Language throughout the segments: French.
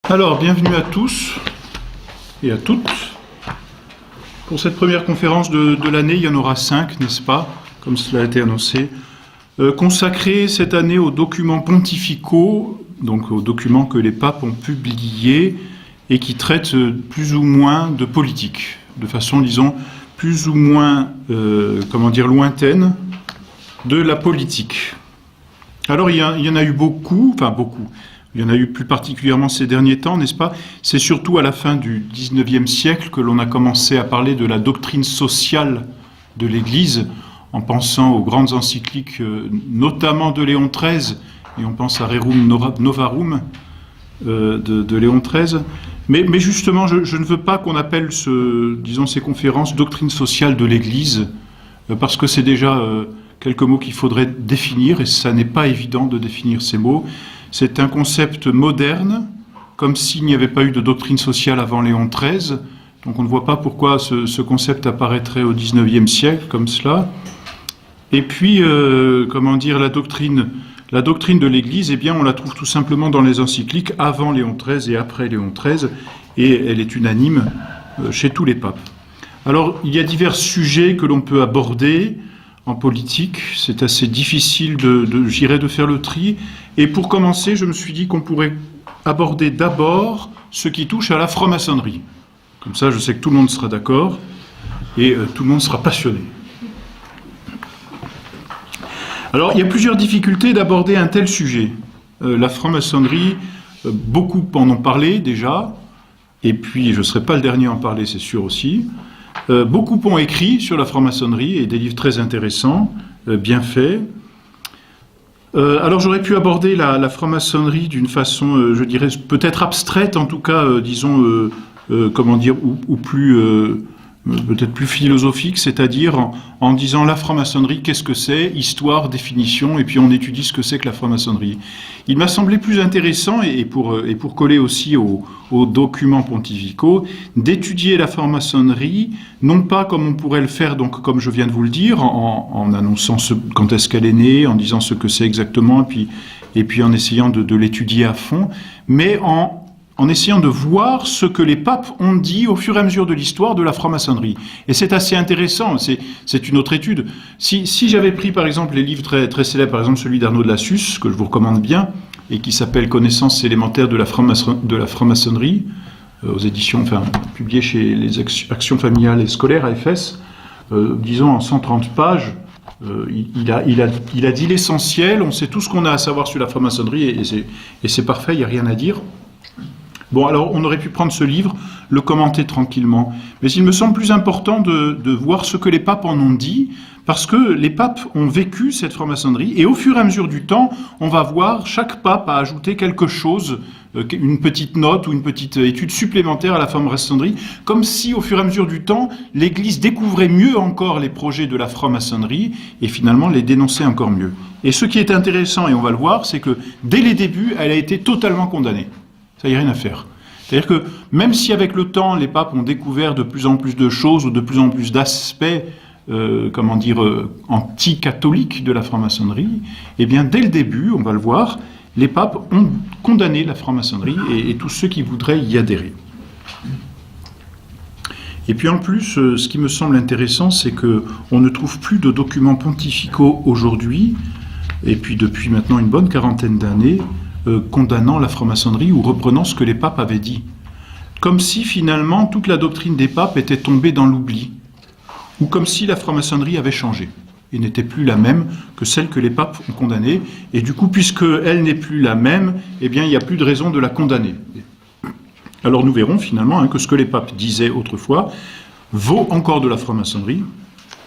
Alors, bienvenue à tous et à toutes. Pour cette première conférence de l'année, il y en aura 5, n'est-ce pas, comme cela a été annoncé, consacrée cette année aux documents pontificaux, donc aux documents que les papes ont publiés et qui traitent plus ou moins de politique, de façon, disons, plus ou moins, lointaine de la politique. Alors, il y en a eu beaucoup. Il y en a eu plus particulièrement ces derniers temps, n'est-ce pas? C'est surtout à la fin du XIXe siècle que l'on a commencé à parler de la doctrine sociale de l'Église, en pensant aux grandes encycliques, notamment de Léon XIII, et on pense à Rerum Novarum de Léon XIII. Mais justement, je ne veux pas qu'on appelle ces conférences doctrine sociale de l'Église, parce que c'est déjà quelques mots qu'il faudrait définir, et ça n'est pas évident de définir ces mots. C'est un concept moderne, comme s'il n'y avait pas eu de doctrine sociale avant Léon XIII. Donc on ne voit pas pourquoi ce concept apparaîtrait au XIXe siècle comme cela. Et puis, la doctrine de l'Église, eh bien, on la trouve tout simplement dans les encycliques avant Léon XIII et après Léon XIII, et elle est unanime chez tous les papes. Alors, il y a divers sujets que l'on peut aborder en politique. C'est assez difficile de faire le tri. Et pour commencer, je me suis dit qu'on pourrait aborder d'abord ce qui touche à la franc-maçonnerie. Comme ça, je sais que tout le monde sera d'accord et tout le monde sera passionné. Alors, il y a plusieurs difficultés d'aborder un tel sujet. La franc-maçonnerie, beaucoup en ont parlé déjà, et puis je ne serai pas le dernier à en parler, c'est sûr aussi. Beaucoup ont écrit sur la franc-maçonnerie, et des livres très intéressants, bien faits. Alors j'aurais pu aborder la franc-maçonnerie d'une façon, je dirais, peut-être abstraite, en tout cas, peut-être plus philosophique, c'est-à-dire en disant la franc-maçonnerie, qu'est-ce que c'est, histoire, définition, et puis on étudie ce que c'est que la franc-maçonnerie. Il m'a semblé plus intéressant, et pour coller aussi aux documents pontificaux, d'étudier la franc-maçonnerie, non pas comme on pourrait le faire, donc comme je viens de vous le dire, en annonçant quand est-ce qu'elle est née, en disant ce que c'est exactement, et puis en essayant de l'étudier à fond, mais en essayant de voir ce que les papes ont dit au fur et à mesure de l'histoire de la franc-maçonnerie. Et c'est assez intéressant, c'est une autre étude. Si j'avais pris par exemple les livres très, très célèbres, par exemple celui d'Arnaud de Lassus, que je vous recommande bien, et qui s'appelle « Connaissances élémentaires de la franc-maçonnerie », aux éditions, publié chez les Actions familiales et scolaires, AFS, disons en 130 pages, il a dit l'essentiel, on sait tout ce qu'on a à savoir sur la franc-maçonnerie, et c'est parfait, il n'y a rien à dire. Bon, alors, on aurait pu prendre ce livre, le commenter tranquillement. Mais il me semble plus important de voir ce que les papes en ont dit, parce que les papes ont vécu cette franc-maçonnerie, et au fur et à mesure du temps, on va voir, chaque pape a ajouté quelque chose, une petite note ou une petite étude supplémentaire à la franc-maçonnerie, comme si, au fur et à mesure du temps, l'Église découvrait mieux encore les projets de la franc-maçonnerie, et finalement les dénonçait encore mieux. Et ce qui est intéressant, et on va le voir, c'est que, dès les débuts, elle a été totalement condamnée. Ça n'y a rien à faire. C'est-à-dire que même si avec le temps, les papes ont découvert de plus en plus de choses ou de plus en plus d'aspects, anti-catholiques de la franc-maçonnerie, eh bien, dès le début, on va le voir, les papes ont condamné la franc-maçonnerie et tous ceux qui voudraient y adhérer. Et puis en plus, ce qui me semble intéressant, c'est qu'on ne trouve plus de documents pontificaux aujourd'hui, et puis depuis maintenant une bonne quarantaine d'années, condamnant la franc-maçonnerie ou reprenant ce que les papes avaient dit. Comme si finalement toute la doctrine des papes était tombée dans l'oubli, ou comme si la franc-maçonnerie avait changé et n'était plus la même que celle que les papes ont condamnée, et du coup, puisqu'elle n'est plus la même, eh bien il n'y a plus de raison de la condamner. Alors nous verrons finalement que ce que les papes disaient autrefois vaut encore de la franc-maçonnerie,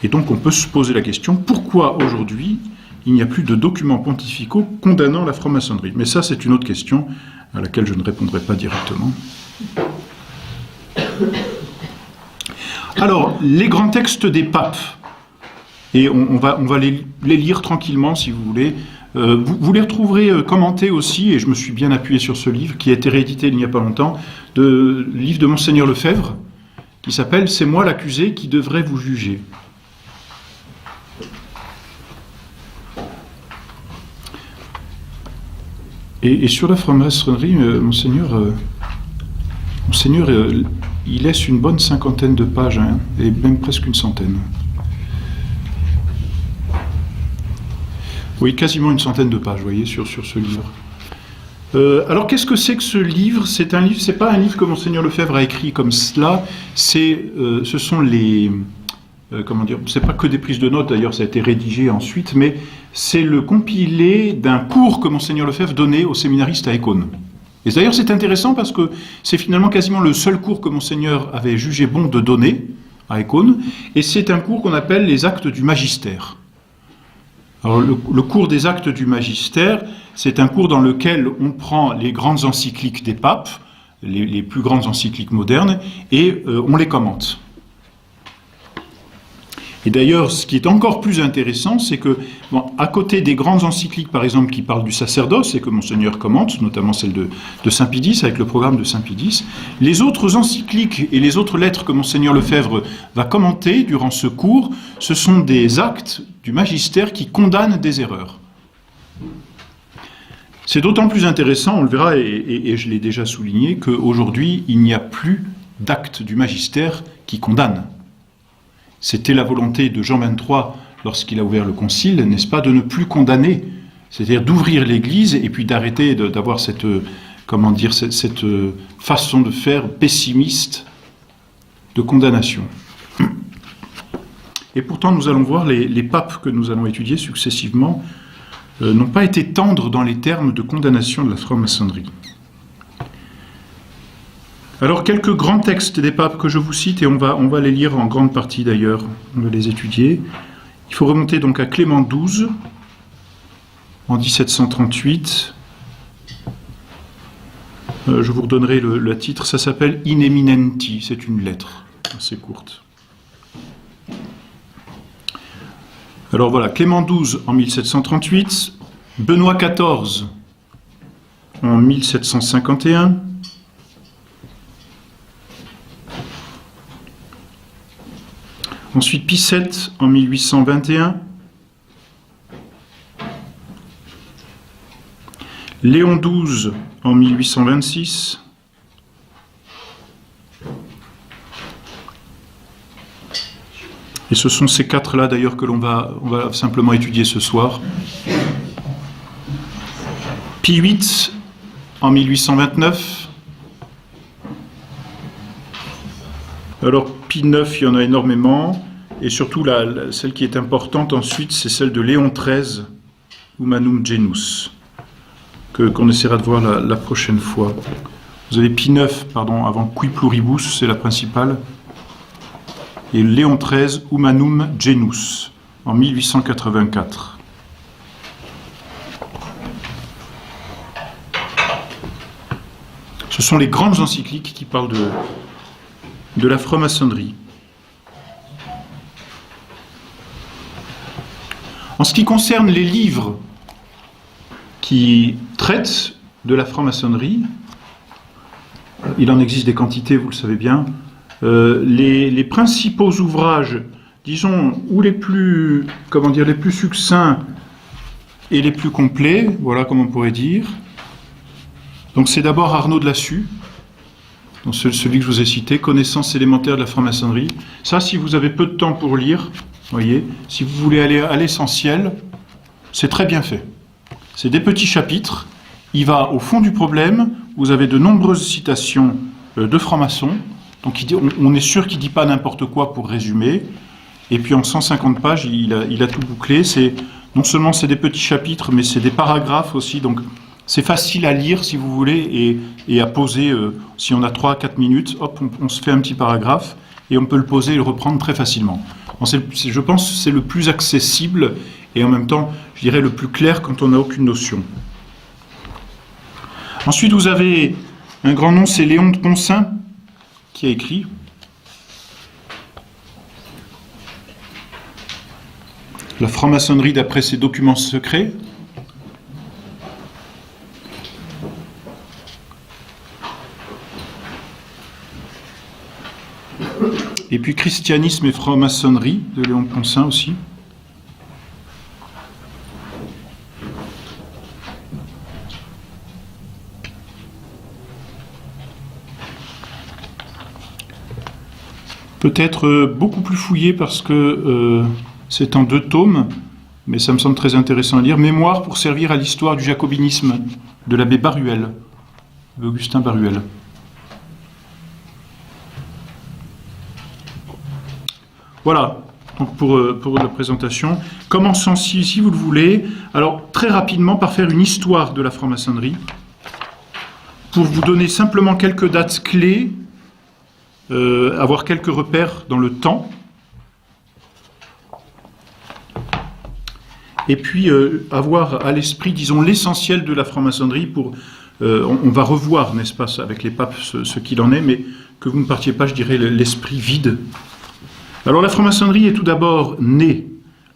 et donc on peut se poser la question, pourquoi aujourd'hui il n'y a plus de documents pontificaux condamnant la franc-maçonnerie? Mais ça, c'est une autre question à laquelle je ne répondrai pas directement. Alors, les grands textes des papes, et on va les lire tranquillement, si vous voulez. Vous les retrouverez commentés aussi, et je me suis bien appuyé sur ce livre, qui a été réédité il n'y a pas longtemps, le livre de Monseigneur Lefebvre, qui s'appelle « C'est moi l'accusé qui devrait vous juger ». Et sur la franc-maçonnerie, Monseigneur Monseigneur, il laisse une bonne 50aine de pages, hein, et même presque une centaine. Oui, quasiment une centaine de pages, vous voyez, sur ce livre. Alors, qu'est-ce que ce livre? C'est un livre, c'est pas un livre que Monseigneur Lefebvre a écrit comme cela. Ce sont les, comment dire, c'est pas que des prises de notes. D'ailleurs, ça a été rédigé ensuite, mais c'est le compilé d'un cours que Monseigneur Lefebvre donnait aux séminaristes à Écône. Et d'ailleurs, c'est intéressant parce que c'est finalement quasiment le seul cours que Monseigneur avait jugé bon de donner à Écône, et c'est un cours qu'on appelle les actes du magistère. Alors, le cours des actes du magistère, c'est un cours dans lequel on prend les grandes encycliques des papes, les plus grandes encycliques modernes, et on les commente. Et d'ailleurs, ce qui est encore plus intéressant, c'est que, bon, à côté des grandes encycliques, par exemple, qui parlent du sacerdoce, et que Monseigneur commente, notamment celle de Saint Pie X, avec le programme de Saint Pie X, les autres encycliques et les autres lettres que Monseigneur Lefebvre va commenter durant ce cours, ce sont des actes du magistère qui condamnent des erreurs. C'est d'autant plus intéressant, on le verra, et je l'ai déjà souligné, qu'aujourd'hui, il n'y a plus d'actes du magistère qui condamnent. C'était la volonté de Jean XXIII lorsqu'il a ouvert le concile, n'est-ce pas, de ne plus condamner, c'est-à-dire d'ouvrir l'Église et puis d'arrêter d'avoir cette façon de faire pessimiste de condamnation. Et pourtant, nous allons voir, les papes que nous allons étudier successivement n'ont pas été tendres dans les termes de condamnation de la franc-maçonnerie. Alors, quelques grands textes des papes que je vous cite, et on va les lire en grande partie d'ailleurs, on va les étudier. Il faut remonter donc à Clément XII, en 1738. Je vous redonnerai le titre, ça s'appelle In Eminenti, c'est une lettre assez courte. Alors voilà, Clément XII en 1738, Benoît XIV en 1751, ensuite Pie VII en 1821, Léon XII en 1826, et ce sont ces quatre-là d'ailleurs que on va simplement étudier ce soir. Pie VIII en 1829. Alors Pie IX, il y en a énormément, et surtout celle qui est importante ensuite, c'est celle de Léon XIII, Humanum Genus, qu'on essaiera de voir la prochaine fois. Vous avez Pie IX, avant Qui Pluribus, c'est la principale, et Léon XIII, Humanum Genus, en 1884. Ce sont les grandes encycliques qui parlent de la franc-maçonnerie. En ce qui concerne les livres qui traitent de la franc-maçonnerie, il en existe des quantités, vous le savez bien. Les principaux ouvrages, disons, ou les plus succincts et les plus complets, voilà comme on pourrait dire. Donc c'est d'abord Arnaud de Lassus, donc celui que je vous ai cité, Connaissance élémentaire de la franc-maçonnerie. Ça, si vous avez peu de temps pour lire, voyez, si vous voulez aller à l'essentiel, c'est très bien fait. C'est des petits chapitres, il va au fond du problème, vous avez de nombreuses citations de francs-maçons, donc on est sûr qu'il ne dit pas n'importe quoi pour résumer, et puis en 150 pages, il a tout bouclé. Non seulement c'est des petits chapitres, mais c'est des paragraphes aussi, donc c'est facile à lire si vous voulez, et à poser, si on a 3-4 minutes, hop, on se fait un petit paragraphe, et on peut le poser et le reprendre très facilement. Je pense que c'est le plus accessible, et en même temps, je dirais le plus clair quand on n'a aucune notion. Ensuite, vous avez un grand nom, c'est Léon de Poncin, qui a écrit. La franc-maçonnerie d'après ses documents secrets. Et puis Christianisme et franc-maçonnerie de Léon de Poncin aussi. peut-être beaucoup plus fouillé parce que c'est en 2 tomes, mais ça me semble très intéressant à lire. Mémoire pour servir à l'histoire du jacobinisme de l'abbé Baruel, Augustin Baruel. Voilà, donc pour la présentation. Commençons, si vous le voulez, alors très rapidement par faire une histoire de la franc-maçonnerie, pour vous donner simplement quelques dates clés, avoir quelques repères dans le temps, et puis avoir à l'esprit, disons, l'essentiel de la franc-maçonnerie pour... on va revoir, n'est-ce pas, avec les papes, ce qu'il en est, mais que vous ne partiez pas, je dirais, l'esprit vide. Alors la franc-maçonnerie est tout d'abord née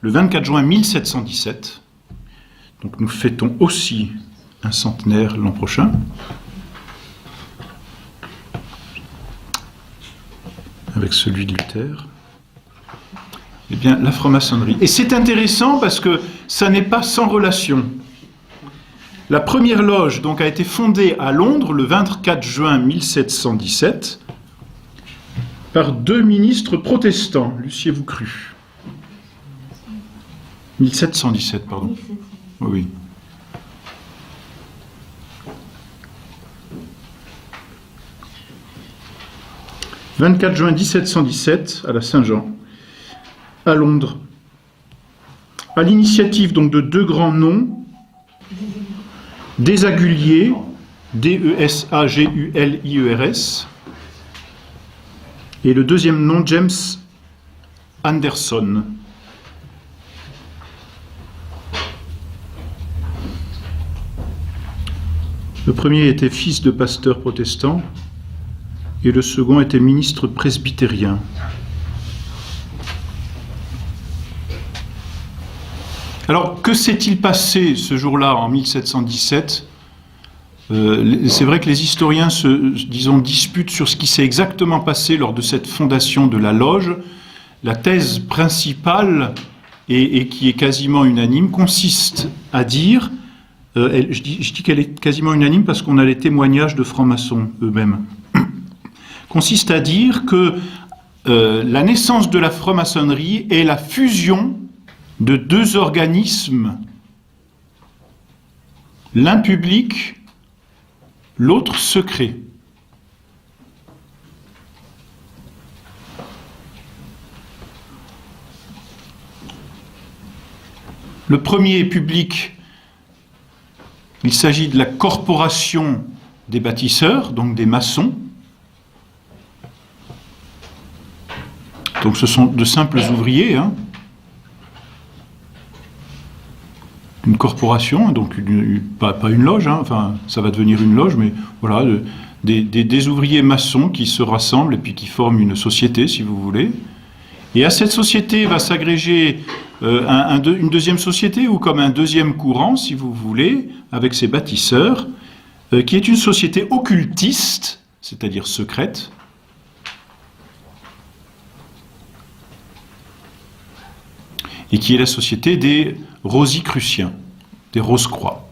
le 24 juin 1717, donc nous fêtons aussi un centenaire l'an prochain. Avec celui de Luther. Eh bien, la franc-maçonnerie. Et c'est intéressant parce que ça n'est pas sans relation. La première loge donc, a été fondée à Londres le 24 juin 1717 par 2 ministres protestants, l'eussiez-vous cru. 1717, pardon. Oui. « 24 juin 1717, à la Saint-Jean, à Londres, à l'initiative donc de 2 grands noms, Desaguliers, D-E-S-A-G-U-L-I-E-R-S, et le deuxième nom, James Anderson. Le premier était fils de pasteur protestant, et le second était ministre presbytérien. Alors, que s'est-il passé ce jour-là, en 1717 ? C'est vrai que les historiens disputent sur ce qui s'est exactement passé lors de cette fondation de la loge. La thèse principale, et qui est quasiment unanime, consiste à dire, je dis qu'elle est quasiment unanime parce qu'on a les témoignages de francs-maçons eux-mêmes, consiste à dire que la naissance de la franc-maçonnerie est la fusion de 2 organismes, l'un public, l'autre secret. Le premier est public, il s'agit de la corporation des bâtisseurs, donc des maçons. Donc ce sont de simples ouvriers, une corporation, donc pas une loge, enfin ça va devenir une loge, mais voilà, des ouvriers maçons qui se rassemblent et puis qui forment une société, si vous voulez. Et à cette société va s'agréger une deuxième société, ou comme un deuxième courant, si vous voulez, avec ses bâtisseurs, qui est une société occultiste, c'est-à-dire secrète, et qui est la société des Rosicruciens, des Rose-Croix.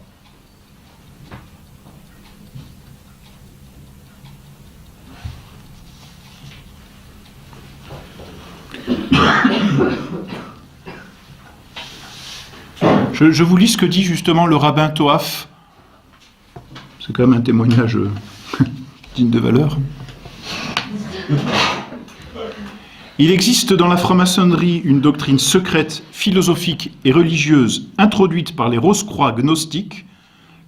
Je vous lis ce que dit justement le rabbin Toaf. C'est quand même un témoignage digne de valeur. Il existe dans la franc-maçonnerie une doctrine secrète, philosophique et religieuse introduite par les Rose-Croix gnostiques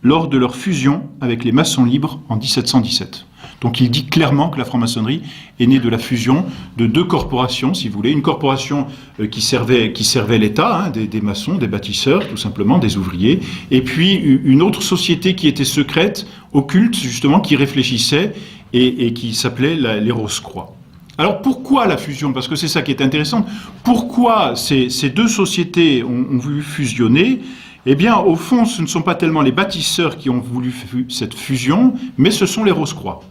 lors de leur fusion avec les maçons libres en 1717. Donc il dit clairement que la franc-maçonnerie est née de la fusion de 2 corporations, si vous voulez. Une corporation qui servait l'État, des maçons, des bâtisseurs, tout simplement, des ouvriers, et puis une autre société qui était secrète, occulte, justement, qui réfléchissait et qui s'appelait les Rose-Croix. Alors pourquoi la fusion ? Parce que c'est ça qui est intéressant. Pourquoi ces 2 sociétés ont voulu fusionner ? Eh bien, au fond, ce ne sont pas tellement les bâtisseurs qui ont voulu cette fusion, mais ce sont les Rose-Croix.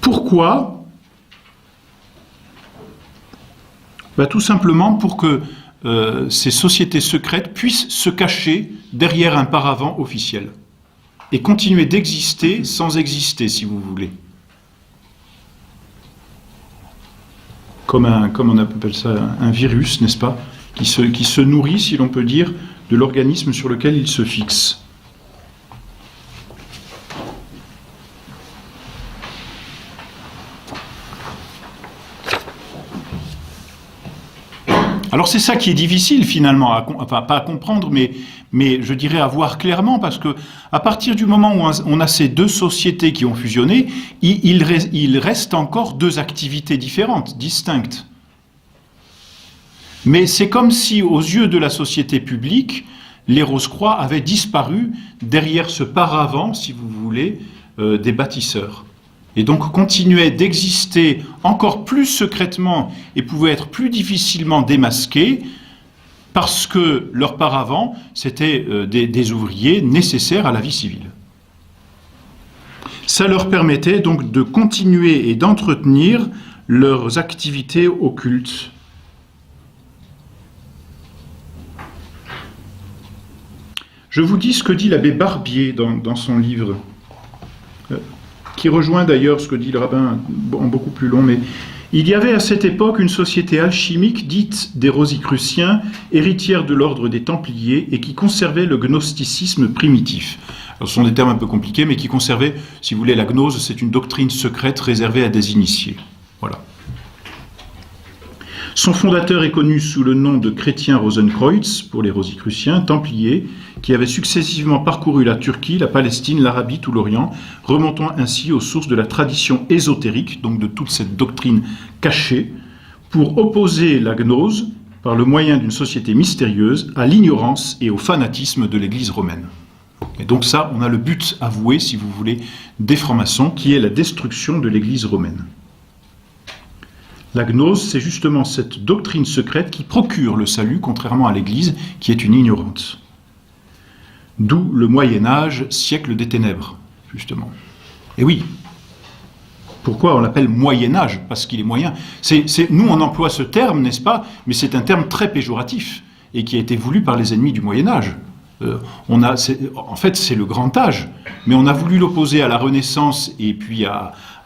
Pourquoi ? Tout simplement pour que ces sociétés secrètes puissent se cacher derrière un paravent officiel. et continuer d'exister sans exister, si vous voulez. Comme on appelle ça, un virus, n'est-ce pas, qui se nourrit, si l'on peut dire, de l'organisme sur lequel il se fixe. Alors c'est ça qui est difficile finalement, enfin pas à comprendre, mais je dirais à voir clairement, parce que à partir du moment où on a ces deux sociétés qui ont fusionné, il reste encore deux activités différentes, distinctes. Mais c'est comme si, aux yeux de la société publique, les Rose-Croix avaient disparu derrière ce paravent, si vous voulez, des bâtisseurs. Et donc continuaient d'exister encore plus secrètement et pouvaient être plus difficilement démasqués parce que leur paravent, c'était des ouvriers nécessaires à la vie civile. Ça leur permettait donc de continuer et d'entretenir leurs activités occultes. Je vous dis ce que dit l'abbé Barbier dans son livre, qui rejoint d'ailleurs ce que dit le rabbin en beaucoup plus long, mais il y avait à cette époque une société alchimique dite des Rosicruciens, héritière de l'ordre des Templiers et qui conservait le gnosticisme primitif. Alors, ce sont des termes un peu compliqués, mais qui conservait, si vous voulez, la gnose, c'est une doctrine secrète réservée à des initiés. Voilà. Son fondateur est connu sous le nom de Chrétien Rosenkreutz, pour les Rosicruciens, templiers, qui avaient successivement parcouru la Turquie, la Palestine, l'Arabie, tout l'Orient, remontant ainsi aux sources de la tradition ésotérique, donc de toute cette doctrine cachée, pour opposer la gnose, par le moyen d'une société mystérieuse, à l'ignorance et au fanatisme de l'Église romaine. Et donc ça, on a le but avoué, si vous voulez, des francs-maçons, qui est la destruction de l'Église romaine. La gnose, c'est justement cette doctrine secrète qui procure le salut, contrairement à l'Église, qui est une ignorante. D'où le Moyen-Âge, siècle des ténèbres, justement. Et oui, pourquoi on l'appelle Moyen-Âge? Parce qu'il est moyen. Nous, on emploie ce terme, n'est-ce pas? Mais c'est un terme très péjoratif, et qui a été voulu par les ennemis du Moyen-Âge. En fait, c'est le grand âge, mais on a voulu l'opposer à la Renaissance et puis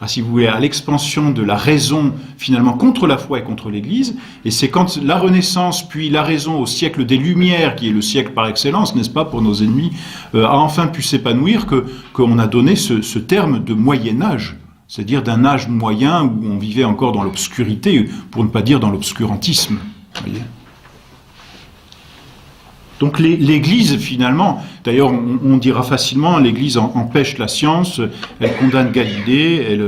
si vous voulez, à l'expansion de la raison, finalement, contre la foi et contre l'Église. Et c'est quand la Renaissance, puis la raison au siècle des Lumières, qui est le siècle par excellence, n'est-ce pas, pour nos ennemis, a enfin pu s'épanouir, qu'on a donné ce terme de Moyen-Âge, c'est-à-dire d'un âge moyen où on vivait encore dans l'obscurité, pour ne pas dire dans l'obscurantisme. Voyez. Donc l'Église, finalement, d'ailleurs on dira facilement, l'Église empêche la science, elle condamne Galilée,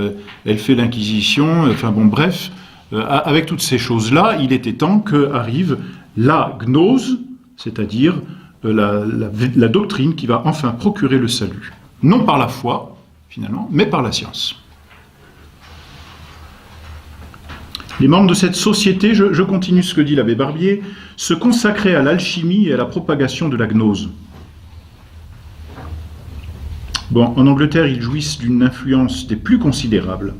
elle fait l'Inquisition, enfin bon bref, avec toutes ces choses-là, il était temps qu'arrive la gnose, c'est-à-dire la doctrine qui va enfin procurer le salut. Non par la foi, finalement, mais par la science. Les membres de cette société, je continue ce que dit l'abbé Barbier, se consacraient à l'alchimie et à la propagation de la gnose. Bon, en Angleterre, ils jouissent d'une influence des plus considérables.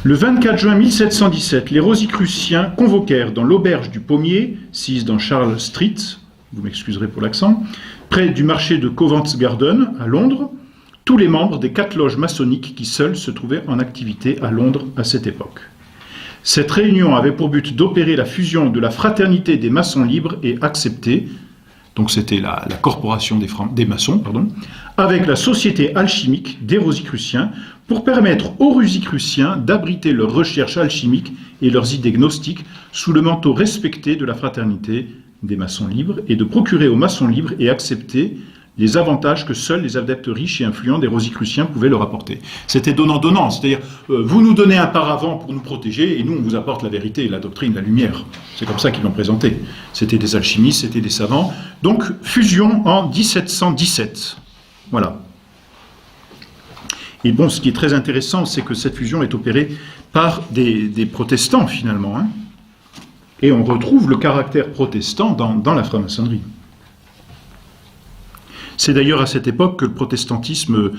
Le 24 juin 1717, les Rosicruciens convoquèrent dans l'auberge du Pommier, sise dans Charles Street, vous m'excuserez pour l'accent, près du marché de Covent Garden, à Londres, tous les membres des 4 loges maçonniques qui seuls se trouvaient en activité à Londres à cette époque. Cette réunion avait pour but d'opérer la fusion de la fraternité des maçons libres et acceptés, donc c'était la corporation des maçons, avec la société alchimique des Rosicruciens, pour permettre aux Rosicruciens d'abriter leurs recherches alchimiques et leurs idées gnostiques sous le manteau respecté de la fraternité des maçons libres et de procurer aux maçons libres et acceptés les avantages que seuls les adeptes riches et influents des Rosicruciens pouvaient leur apporter. C'était donnant-donnant, c'est-à-dire vous nous donnez un paravent pour nous protéger et nous on vous apporte la vérité, la doctrine, la lumière. C'est comme ça qu'ils l'ont présenté. C'était des alchimistes, c'était des savants. Donc fusion en 1717. Voilà. Et bon, ce qui est très intéressant, c'est que cette fusion est opérée par des protestants finalement. Hein. Et on retrouve le caractère protestant dans la franc-maçonnerie. C'est d'ailleurs à cette époque que le protestantisme,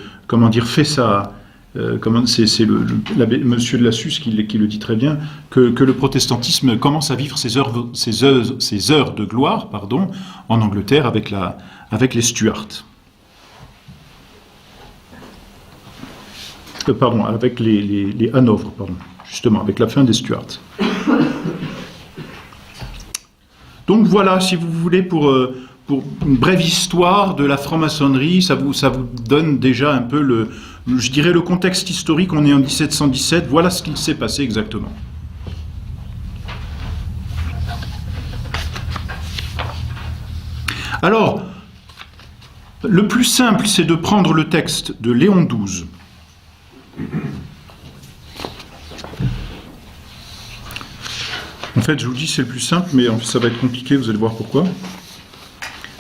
fait ça. C'est monsieur de Lassus qui le dit très bien, que le protestantisme commence à vivre ses heures de gloire, en Angleterre avec avec les Stuarts. Pardon, avec les Hanovre, pardon, justement, avec la fin des Stuarts. Donc voilà, si vous voulez, pour une brève histoire de la franc-maçonnerie, ça vous donne déjà un peu je dirais le contexte historique. On est en 1717, voilà ce qu'il s'est passé exactement. Alors, le plus simple, c'est de prendre le texte de Léon XII. En fait, je vous dis c'est le plus simple, mais ça va être compliqué, vous allez voir pourquoi.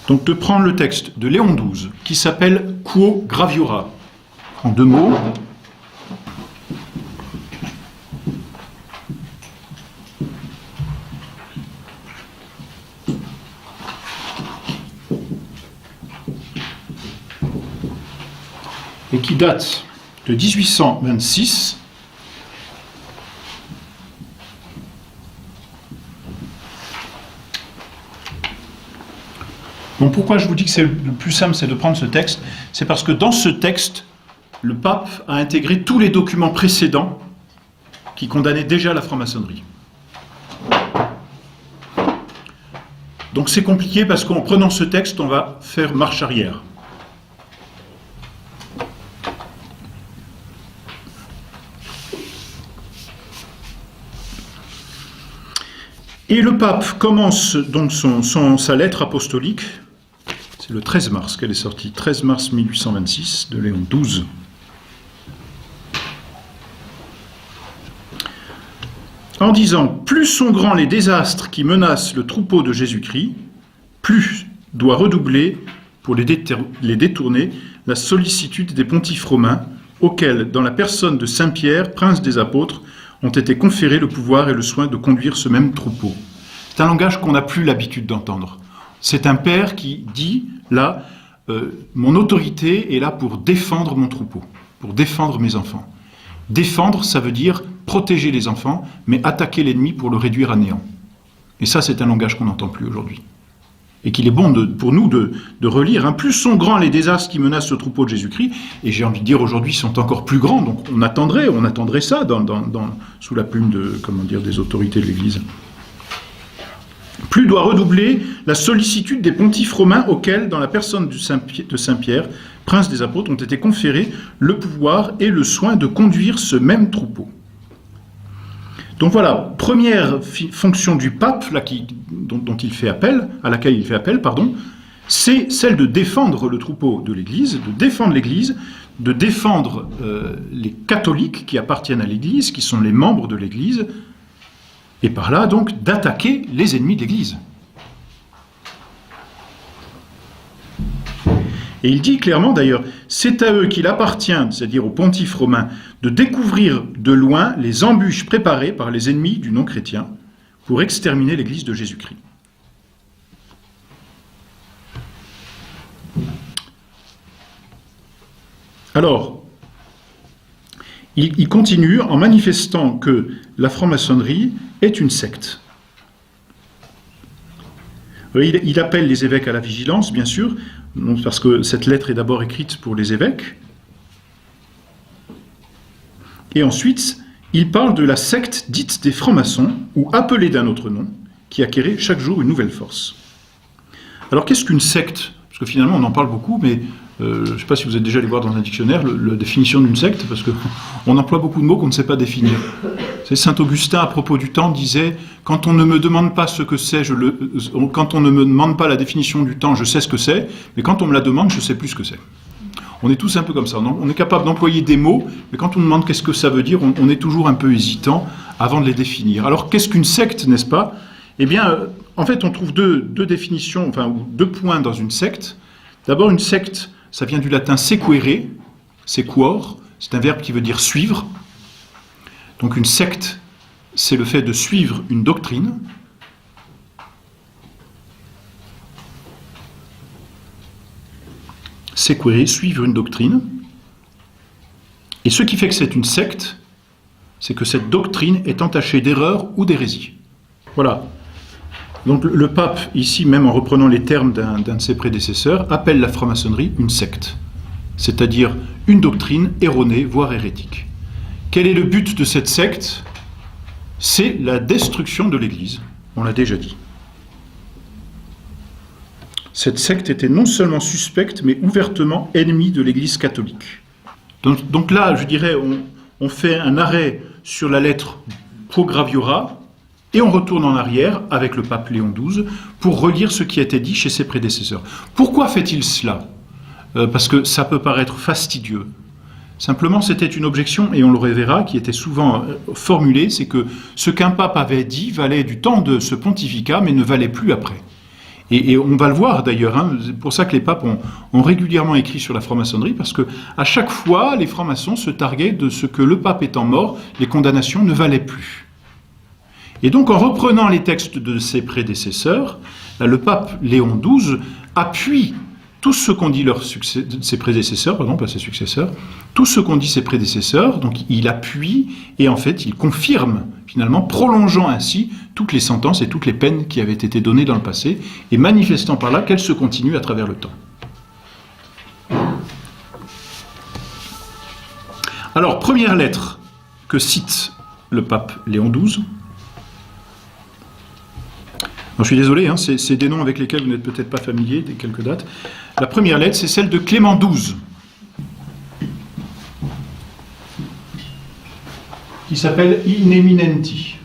Donc, de prendre le texte de Léon XII, qui s'appelle Quo Graviora, en 2 mots. Et qui date de 1826. Donc pourquoi je vous dis que c'est le plus simple, c'est de prendre ce texte, c'est parce que dans ce texte, le pape a intégré tous les documents précédents qui condamnaient déjà la franc-maçonnerie. Donc c'est compliqué parce qu'en prenant ce texte, on va faire marche arrière. Et le pape commence donc sa lettre apostolique, c'est le 13 mars qu'elle est sortie, 13 mars 1826 de Léon XII. En disant « Plus sont grands les désastres qui menacent le troupeau de Jésus-Christ, plus doit redoubler, pour les détourner, la sollicitude des pontifes romains, auxquels, dans la personne de Saint Pierre, prince des apôtres, ont été conférés le pouvoir et le soin de conduire ce même troupeau. » C'est un langage qu'on n'a plus l'habitude d'entendre. C'est un père qui dit, là, mon autorité est là pour défendre mon troupeau, pour défendre mes enfants. Défendre, ça veut dire protéger les enfants, mais attaquer l'ennemi pour le réduire à néant. Et ça, c'est un langage qu'on n'entend plus aujourd'hui. Et qu'il est bon pour nous de relire. Plus sont grands les désastres qui menacent ce troupeau de Jésus-Christ, et j'ai envie de dire aujourd'hui, ils sont encore plus grands, donc on attendrait ça sous la plume des autorités de l'Église. Plus doit redoubler la sollicitude des pontifes romains auxquels, dans la personne de Saint Pierre, prince des apôtres, ont été conférés le pouvoir et le soin de conduire ce même troupeau. Donc voilà, première fonction du pape à laquelle il fait appel, c'est celle de défendre le troupeau de l'Église, de défendre l'Église, de défendre les catholiques qui appartiennent à l'Église, qui sont les membres de l'Église, et par là donc d'attaquer les ennemis de l'Église. Et il dit clairement d'ailleurs, c'est à eux qu'il appartient, c'est-à-dire aux pontifes romains, de découvrir de loin les embûches préparées par les ennemis du non-chrétien pour exterminer l'Église de Jésus-Christ. Alors, il continue en manifestant que la franc-maçonnerie est une secte. Il appelle les évêques à la vigilance, bien sûr, parce que cette lettre est d'abord écrite pour les évêques. Et ensuite, il parle de la secte dite des francs-maçons, ou appelée d'un autre nom, qui acquérait chaque jour une nouvelle force. Alors qu'est-ce qu'une secte ? Parce que finalement, on en parle beaucoup, mais je ne sais pas si vous êtes déjà allé voir dans un dictionnaire la définition d'une secte, parce qu'on emploie beaucoup de mots qu'on ne sait pas définir. Saint Augustin, à propos du temps, disait « Quand on ne me demande pas ce que c'est, quand on ne me demande pas la définition du temps, je sais ce que c'est, mais quand on me la demande, je ne sais plus ce que c'est. » On est tous un peu comme ça. On est capable d'employer des mots, mais quand on nous demande qu'est-ce que ça veut dire, on est toujours un peu hésitant avant de les définir. Alors, qu'est-ce qu'une secte, n'est-ce pas ? Eh bien, en fait, on trouve deux définitions, ou 2 points dans une secte. D'abord, une secte, ça vient du latin sequere, sequor, c'est un verbe qui veut dire suivre. Donc une secte, c'est le fait de suivre une doctrine. Sequere, suivre une doctrine. Et ce qui fait que c'est une secte, c'est que cette doctrine est entachée d'erreurs ou d'hérésie. Voilà. Donc le pape, ici même en reprenant les termes d'un de ses prédécesseurs, appelle la franc-maçonnerie une secte, c'est-à-dire une doctrine erronée, voire hérétique. Quel est le but de cette secte? C'est la destruction de l'Église, on l'a déjà dit. Cette secte était non seulement suspecte, mais ouvertement ennemie de l'Église catholique. Donc là, je dirais, on fait un arrêt sur la lettre Pro Graviora, et on retourne en arrière avec le pape Léon XII pour relire ce qui a été dit chez ses prédécesseurs. Pourquoi fait-il cela? Parce que ça peut paraître fastidieux. Simplement, c'était une objection, et on le reverra, qui était souvent formulée, c'est que ce qu'un pape avait dit valait du temps de ce pontificat, mais ne valait plus après. Et on va le voir d'ailleurs, hein, c'est pour ça que les papes ont régulièrement écrit sur la franc-maçonnerie, parce que à chaque fois, les francs-maçons se targuaient de ce que le pape étant mort, les condamnations ne valaient plus. Et donc, en reprenant les textes de ses prédécesseurs, le pape Léon XII appuie tout ce qu'ont dit ses prédécesseurs, pardon, pas ses successeurs, tout ce qu'ont dit ses prédécesseurs, donc il appuie et en fait il confirme, finalement, prolongeant ainsi toutes les sentences et toutes les peines qui avaient été données dans le passé et manifestant par là qu'elles se continuent à travers le temps. Alors, première lettre que cite le pape Léon XII. Alors, je suis désolé, hein, c'est des noms avec lesquels vous n'êtes peut-être pas familier, des quelques dates. La première lettre, c'est celle de Clément XII, qui s'appelle In Eminenti.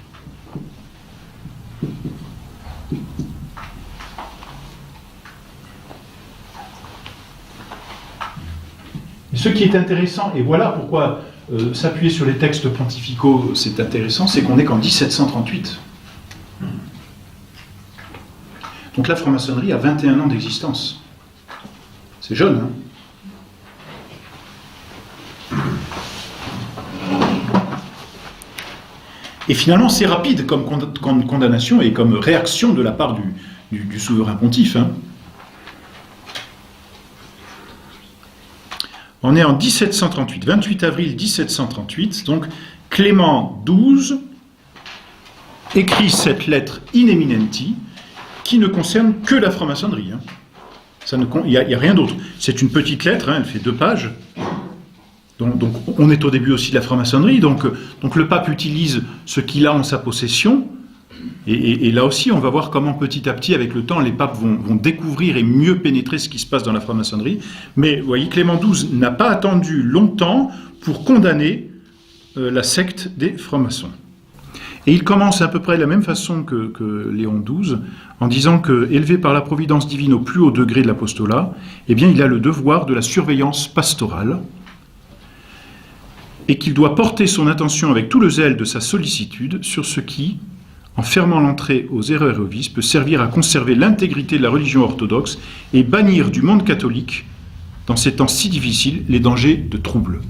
Et ce qui est intéressant, et voilà pourquoi s'appuyer sur les textes pontificaux, c'est intéressant, c'est qu'on est qu'en 1738. Donc la franc-maçonnerie a 21 ans d'existence. C'est jeune, hein? Et finalement, c'est rapide comme condamnation et comme réaction de la part du souverain pontife. Hein. On est en 1738, 28 avril 1738, donc Clément XII écrit cette lettre In Eminenti qui ne concerne que la franc-maçonnerie. Hein. Il n'y a rien d'autre. C'est une petite lettre, hein, elle fait 2 pages. Donc on est au début aussi de la franc-maçonnerie, donc le pape utilise ce qu'il a en sa possession, et là aussi on va voir comment petit à petit, avec le temps, les papes vont découvrir et mieux pénétrer ce qui se passe dans la franc-maçonnerie. Mais vous voyez, Clément XII n'a pas attendu longtemps pour condamner la secte des francs-maçons. Et il commence à peu près de la même façon que Léon XII, en disant que, élevé par la providence divine au plus haut degré de l'apostolat, eh bien il a le devoir de la surveillance pastorale, et qu'il doit porter son attention avec tout le zèle de sa sollicitude sur ce qui, en fermant l'entrée aux erreurs et aux vices, peut servir à conserver l'intégrité de la religion orthodoxe et bannir du monde catholique, dans ces temps si difficiles, les dangers de troubles.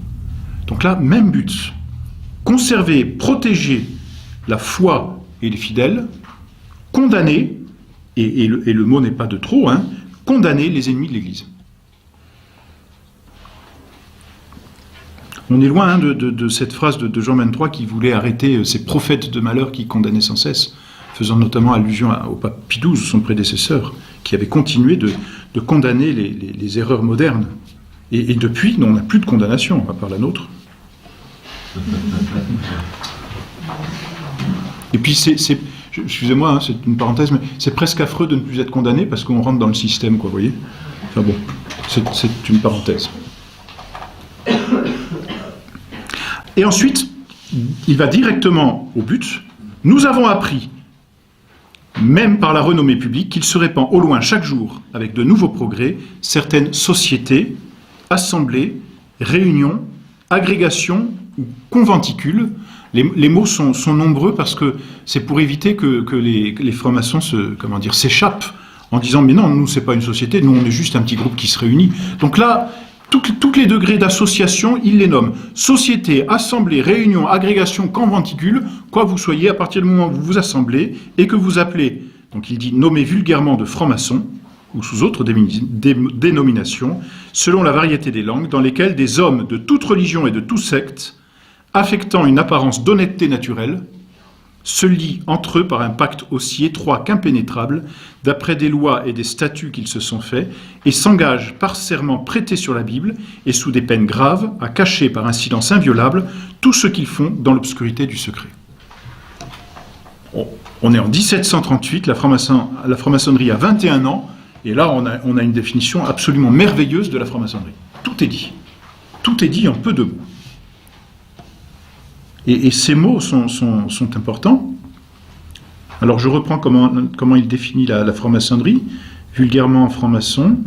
Donc là, même but. Conserver, protéger la foi et les fidèles, condamner, et le mot n'est pas de trop, hein, condamner les ennemis de l'Église. On est loin hein, de cette phrase de Jean 23 qui voulait arrêter ces prophètes de malheur qui condamnaient sans cesse, faisant notamment allusion au pape Pie XII, son prédécesseur, qui avait continué de condamner les erreurs modernes. Et depuis, on n'a plus de condamnation, à part la nôtre. Et puis, excusez-moi, hein, c'est une parenthèse, mais c'est presque affreux de ne plus être condamné parce qu'on rentre dans le système, quoi, vous voyez. Enfin bon, c'est une parenthèse. Et ensuite, il va directement au but. Nous avons appris, même par la renommée publique, qu'il se répand au loin chaque jour, avec de nouveaux progrès, certaines sociétés, assemblées, réunions, agrégations ou conventicules. Les mots sont nombreux parce que c'est pour éviter que les francs-maçons s'échappent en disant « mais non, nous, c'est pas une société, nous, on est juste un petit groupe qui se réunit ». Donc là, tous les degrés d'association, il les nomme. Société, assemblée, réunion, agrégation, conventicule, quoi vous soyez, à partir du moment où vous vous assemblez et que vous appelez, donc il dit nommé vulgairement de franc-maçon, ou sous autres dénominations, selon la variété des langues, dans lesquelles des hommes de toute religion et de tout secte, affectant une apparence d'honnêteté naturelle, se lient entre eux par un pacte aussi étroit qu'impénétrable, d'après des lois et des statuts qu'ils se sont faits, et s'engagent par serment prêté sur la Bible, et sous des peines graves, à cacher par un silence inviolable tout ce qu'ils font dans l'obscurité du secret. On est en 1738, la franc-maçonnerie a 21 ans, et là on a une définition absolument merveilleuse de la franc-maçonnerie. Tout est dit. Tout est dit en peu de mots. Et ces mots sont importants. Alors je reprends comment il définit la franc-maçonnerie, vulgairement franc-maçon,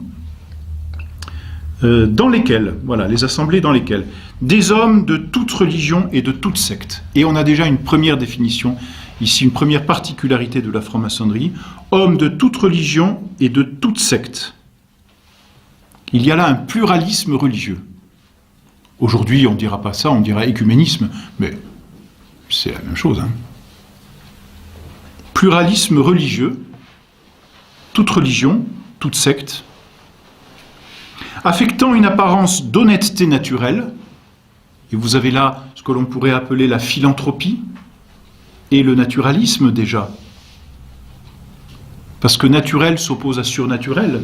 dans lesquelles, voilà, les assemblées dans lesquelles, des hommes de toute religion et de toute secte. Et on a déjà une première définition, ici une première particularité de la franc-maçonnerie, hommes de toute religion et de toute secte. Il y a là un pluralisme religieux. Aujourd'hui, on ne dira pas ça, on dira écuménisme, mais c'est la même chose. Hein. Pluralisme religieux, toute religion, toute secte, affectant une apparence d'honnêteté naturelle, et vous avez là ce que l'on pourrait appeler la philanthropie et le naturalisme déjà, parce que naturel s'oppose à surnaturel.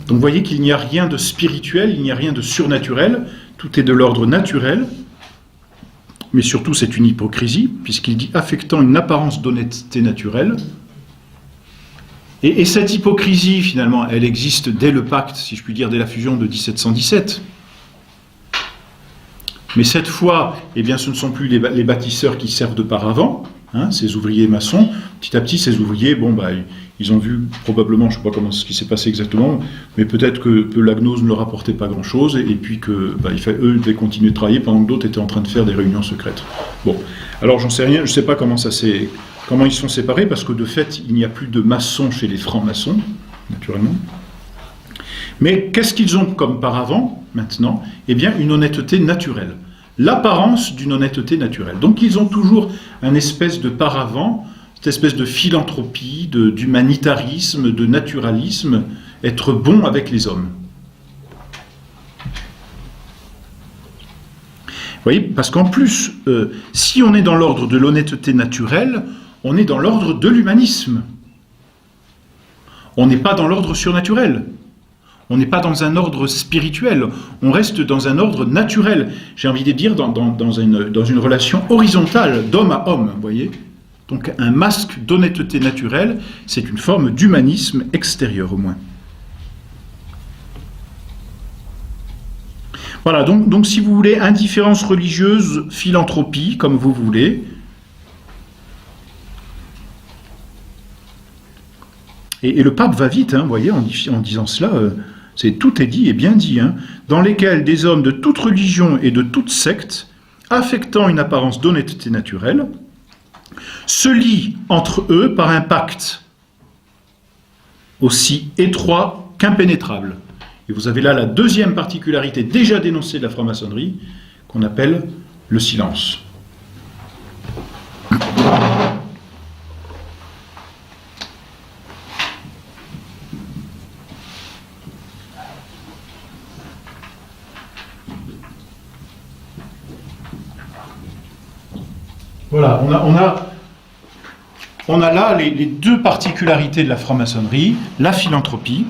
Donc vous voyez qu'il n'y a rien de spirituel, il n'y a rien de surnaturel, tout est de l'ordre naturel, mais surtout c'est une hypocrisie, puisqu'il dit affectant une apparence d'honnêteté naturelle. Et cette hypocrisie, finalement, elle existe dès le pacte, si je puis dire, dès la fusion de 1717. Mais cette fois, eh bien, ce ne sont plus les bâtisseurs qui servent de paravent, hein, ces ouvriers maçons. Petit à petit, ces ouvriers, ils ont vu probablement, je ne sais pas ce qui s'est passé exactement, mais peut-être que la gnose ne leur apportait pas grand-chose, et puis que eux devaient continuer de travailler pendant que d'autres étaient en train de faire des réunions secrètes. Bon, alors j'en sais rien, je ne sais pas comment ils sont séparés, parce que de fait, il n'y a plus de maçons chez les francs-maçons, naturellement. Mais qu'est-ce qu'ils ont comme paravent, maintenant ? Eh bien, une honnêteté naturelle. L'apparence d'une honnêteté naturelle. Donc, ils ont toujours un espèce de paravent, cette espèce de philanthropie, d'humanitarisme, de naturalisme, être bon avec les hommes. Vous voyez, parce qu'en plus, si on est dans l'ordre de l'honnêteté naturelle, on est dans l'ordre de l'humanisme. On n'est pas dans l'ordre surnaturel. On n'est pas dans un ordre spirituel. On reste dans un ordre naturel. J'ai envie de dire dans une relation horizontale, d'homme à homme, vous voyez ? Donc un masque d'honnêteté naturelle, c'est une forme d'humanisme extérieur au moins. Voilà, donc si vous voulez, indifférence religieuse, philanthropie, comme vous voulez. Et le pape va vite, hein, vous voyez, en disant cela, tout est dit et bien dit, hein, dans lesquels des hommes de toute religion et de toute secte, affectant une apparence d'honnêteté naturelle, se lient entre eux par un pacte aussi étroit qu'impénétrable. Et vous avez là la deuxième particularité déjà dénoncée de la franc-maçonnerie, qu'on appelle le silence. Voilà, on a là les deux particularités de la franc-maçonnerie, la philanthropie,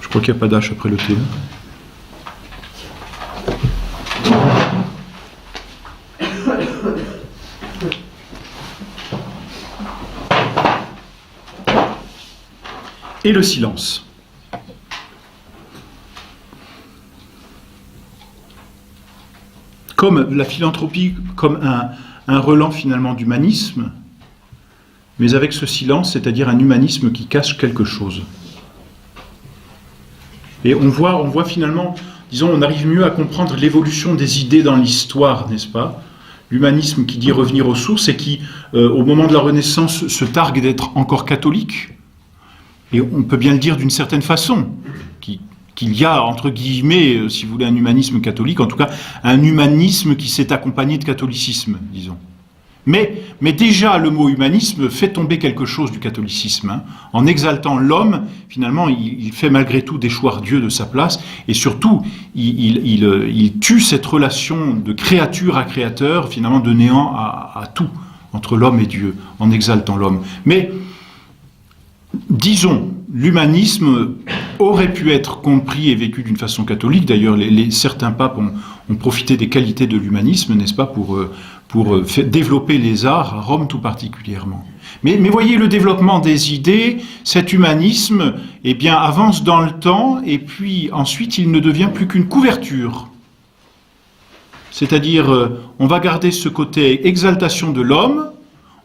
je crois qu'il n'y a pas d'H après le T. Et le silence. Comme la philanthropie, comme un relent finalement d'humanisme, mais avec ce silence, c'est-à-dire un humanisme qui cache quelque chose. Et on voit finalement, disons, on arrive mieux à comprendre l'évolution des idées dans l'histoire, n'est-ce pas ? L'humanisme qui dit revenir aux sources et qui, au moment de la Renaissance, se targue d'être encore catholique. Et on peut bien le dire d'une certaine façon, qu'il y a, entre guillemets, si vous voulez, un humanisme catholique, en tout cas, un humanisme qui s'est accompagné de catholicisme, disons. Mais déjà, le mot humanisme fait tomber quelque chose du catholicisme. Hein. En exaltant l'homme, finalement, il fait malgré tout déchoir Dieu de sa place, et surtout, il tue cette relation de créature à créateur, finalement de néant à tout, entre l'homme et Dieu, en exaltant l'homme. Mais, disons, l'humanisme aurait pu être compris et vécu d'une façon catholique. D'ailleurs, certains papes ont profité des qualités de l'humanisme, n'est-ce pas, pour développer les arts, à Rome tout particulièrement. Mais voyez, le développement des idées, cet humanisme, eh bien, avance dans le temps, et puis ensuite, il ne devient plus qu'une couverture. C'est-à-dire, on va garder ce côté exaltation de l'homme,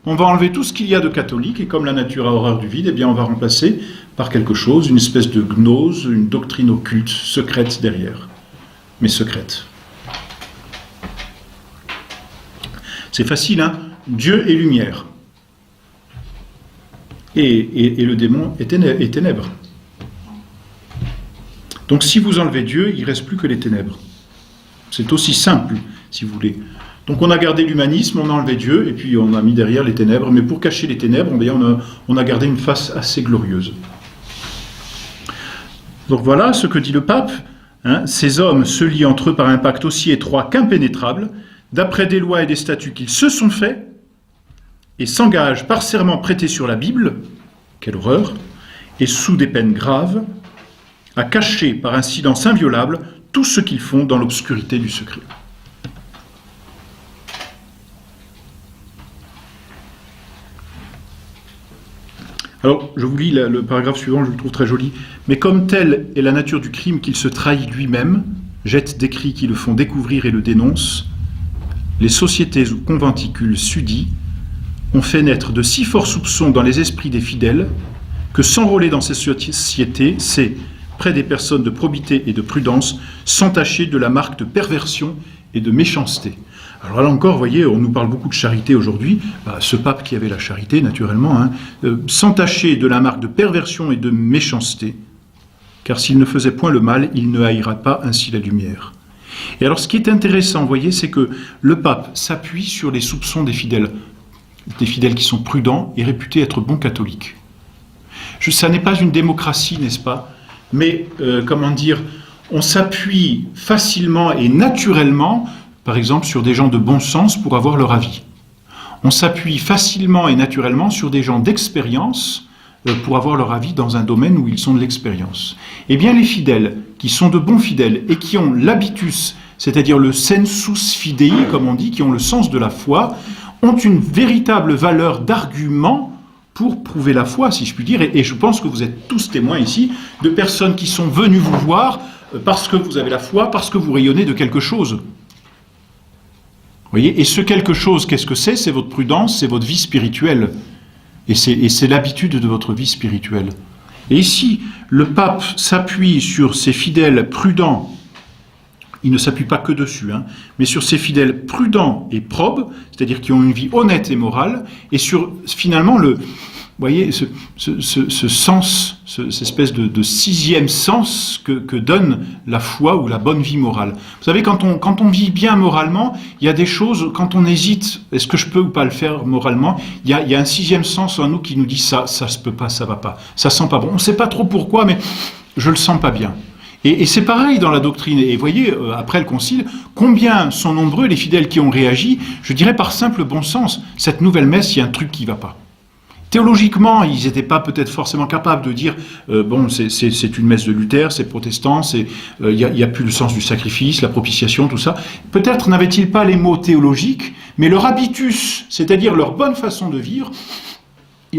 on va enlever tout ce qu'il y a de catholique, et comme la nature a horreur du vide, eh bien, on va remplacer par quelque chose, une espèce de gnose, une doctrine occulte, secrète derrière, mais secrète. C'est facile, hein? Dieu est lumière. Et le démon est ténèbres. Donc si vous enlevez Dieu, il ne reste plus que les ténèbres. C'est aussi simple, si vous voulez. Donc on a gardé l'humanisme, on a enlevé Dieu, et puis on a mis derrière les ténèbres. Mais pour cacher les ténèbres, on a gardé une face assez glorieuse. Donc voilà ce que dit le pape. Hein, ces hommes se lient entre eux par un pacte aussi étroit qu'impénétrable, d'après des lois et des statuts qu'ils se sont faits, et s'engagent par serment prêté sur la Bible, quelle horreur, et sous des peines graves, à cacher par un silence inviolable tout ce qu'ils font dans l'obscurité du secret. Alors, je vous lis le paragraphe suivant, je le trouve très joli. « Mais comme telle est la nature du crime qu'il se trahit lui-même, jette des cris qui le font découvrir et le dénoncent, les sociétés ou conventicules sudis ont fait naître de si forts soupçons dans les esprits des fidèles que s'enrôler dans ces sociétés, c'est, près des personnes de probité et de prudence, s'entacher de la marque de perversion et de méchanceté. » Alors là encore, vous voyez, on nous parle beaucoup de charité aujourd'hui, ce pape qui avait la charité, naturellement, hein, s'entacher de la marque de perversion et de méchanceté, car s'il ne faisait point le mal, il ne haïra pas ainsi la lumière. Et alors ce qui est intéressant, vous voyez, c'est que le pape s'appuie sur les soupçons des fidèles qui sont prudents et réputés être bons catholiques. Ça n'est pas une démocratie, n'est-ce pas? Mais, on s'appuie facilement et naturellement, par exemple, sur des gens de bon sens pour avoir leur avis. On s'appuie facilement et naturellement sur des gens d'expérience pour avoir leur avis dans un domaine où ils ont de l'expérience. Eh bien, les fidèles, qui sont de bons fidèles et qui ont l'habitus, c'est-à-dire le sensus fidei, comme on dit, qui ont le sens de la foi, ont une véritable valeur d'argument pour prouver la foi, si je puis dire. Et je pense que vous êtes tous témoins ici de personnes qui sont venues vous voir parce que vous avez la foi, parce que vous rayonnez de quelque chose. Vous voyez, et ce quelque chose, qu'est-ce que c'est? C'est votre prudence, c'est votre vie spirituelle. Et c'est l'habitude de votre vie spirituelle. Et ici, le pape s'appuie sur ses fidèles prudents. Il ne s'appuie pas que dessus, hein, mais sur ses fidèles prudents et probes, c'est-à-dire qui ont une vie honnête et morale, et sur finalement vous voyez, ce sens, cette espèce de sixième sens que donne la foi ou la bonne vie morale. Vous savez, quand on vit bien moralement, il y a des choses, quand on hésite, est-ce que je peux ou pas le faire moralement, il y a un sixième sens en nous qui nous dit ça se peut pas, ça va pas, ça sent pas bon. On ne sait pas trop pourquoi, mais je le sens pas bien. Et c'est pareil dans la doctrine. Et voyez, après le concile, combien sont nombreux les fidèles qui ont réagi, je dirais par simple bon sens, cette nouvelle messe, il y a un truc qui va pas. Théologiquement, ils n'étaient pas peut-être forcément capables de dire c'est une messe de Luther, c'est protestant, il y a plus le sens du sacrifice, la propitiation, tout ça. Peut-être n'avaient-ils pas les mots théologiques, mais leur habitus, c'est-à-dire leur bonne façon de vivre,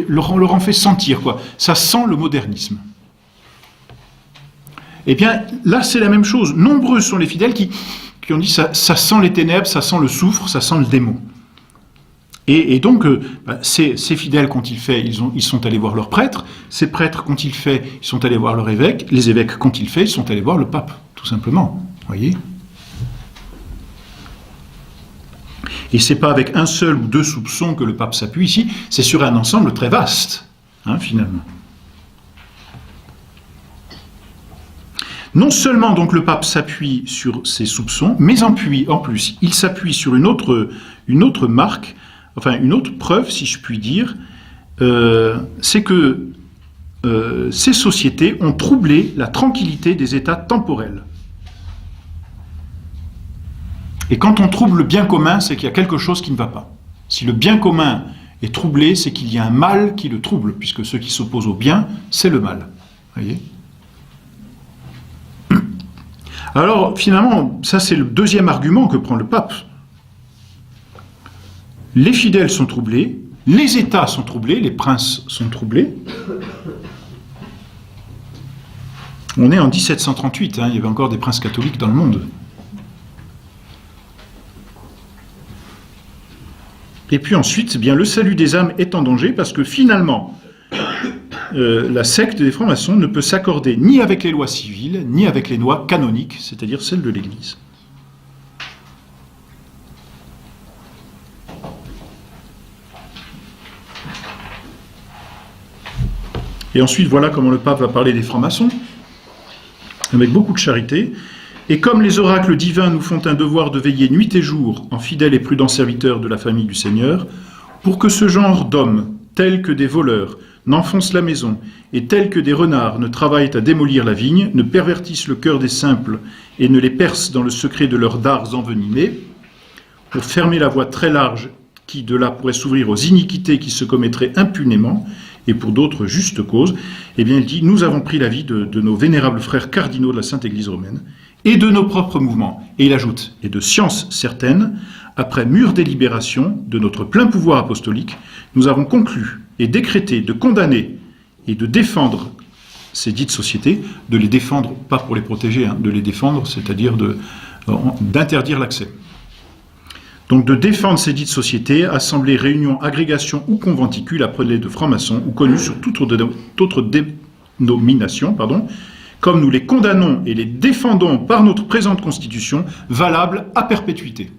leur en fait sentir, quoi. Ça sent le modernisme. Eh bien, là, c'est la même chose. Nombreux sont les fidèles qui ont dit ça sent les ténèbres, ça sent le soufre, ça sent le démon. Et donc, ces fidèles, qu'ont-ils fait? Ils sont allés voir leur prêtre. Ces prêtres, qu'ont-ils fait? Ils sont allés voir leur évêque. Les évêques, qu'ont-ils fait? Ils sont allés voir le pape, tout simplement. Voyez? Et c'est pas avec un seul ou deux soupçons que le pape s'appuie ici, c'est sur un ensemble très vaste, hein, finalement. Non seulement donc le pape s'appuie sur ses soupçons, mais en plus il s'appuie sur une autre marque, enfin une autre preuve, si je puis dire, c'est que ces sociétés ont troublé la tranquillité des États temporels. Et quand on trouble le bien commun, c'est qu'il y a quelque chose qui ne va pas. Si le bien commun est troublé, c'est qu'il y a un mal qui le trouble, puisque ce qui s'oppose au bien, c'est le mal. Voyez ? Alors, finalement, ça c'est le deuxième argument que prend le pape. Les fidèles sont troublés, les États sont troublés, les princes sont troublés. On est en 1738, il y avait encore des princes catholiques dans le monde. Et puis ensuite, eh bien, le salut des âmes est en danger parce que finalement, la secte des francs-maçons ne peut s'accorder ni avec les lois civiles, ni avec les lois canoniques, c'est-à-dire celles de l'Église. Et ensuite, voilà comment le pape va parler des francs-maçons, avec beaucoup de charité. Et comme les oracles divins nous font un devoir de veiller nuit et jour en fidèles et prudents serviteurs de la famille du Seigneur, pour que ce genre d'hommes, tels que des voleurs, n'enfoncent la maison, et tels que des renards ne travaillent à démolir la vigne, ne pervertissent le cœur des simples et ne les percent dans le secret de leurs dards envenimés, pour fermer la voie très large qui de là pourrait s'ouvrir aux iniquités qui se commettraient impunément, et pour d'autres justes causes, eh bien il dit, nous avons pris l'avis de nos vénérables frères cardinaux de la Sainte Église romaine, et de nos propres mouvements, et il ajoute, et de science certaine, après mûre délibération de notre plein pouvoir apostolique, nous avons conclu et décrété de condamner et de défendre ces dites sociétés, de les défendre, pas pour les protéger, de les défendre, c'est-à-dire d'interdire l'accès. Donc de défendre ces dites sociétés, assemblées, réunions, agrégations ou conventicules, appelées de francs-maçons, ou connues sur toute autre dénomination, comme nous les condamnons et les défendons par notre présente constitution, valable à perpétuité.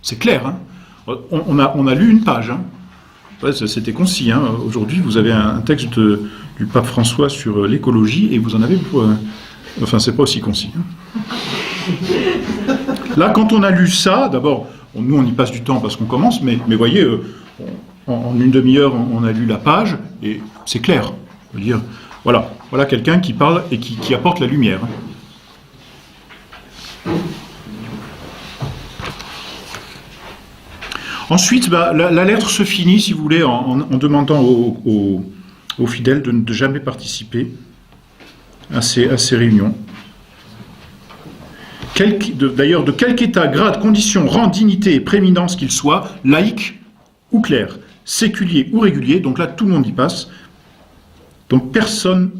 C'est clair, hein ? On a lu une page, hein ? Ouais, c'était concis, hein ? Aujourd'hui, vous avez un texte du pape François sur l'écologie, et vous en avez pour... Enfin, c'est pas aussi concis. Hein ? Là, quand on a lu ça, d'abord, nous, on y passe du temps parce qu'on commence, mais voyez, en une demi-heure, on a lu la page, et c'est clair. Je veux dire, voilà quelqu'un qui parle et qui apporte la lumière. Ensuite, la lettre se finit, si vous voulez, en demandant aux fidèles de ne jamais participer à ces réunions. D'ailleurs, de quelque état, grade, condition, rang, dignité et prééminence qu'il soit, laïque ou clerc, séculier ou régulier, donc là, tout le monde y passe. Donc personne,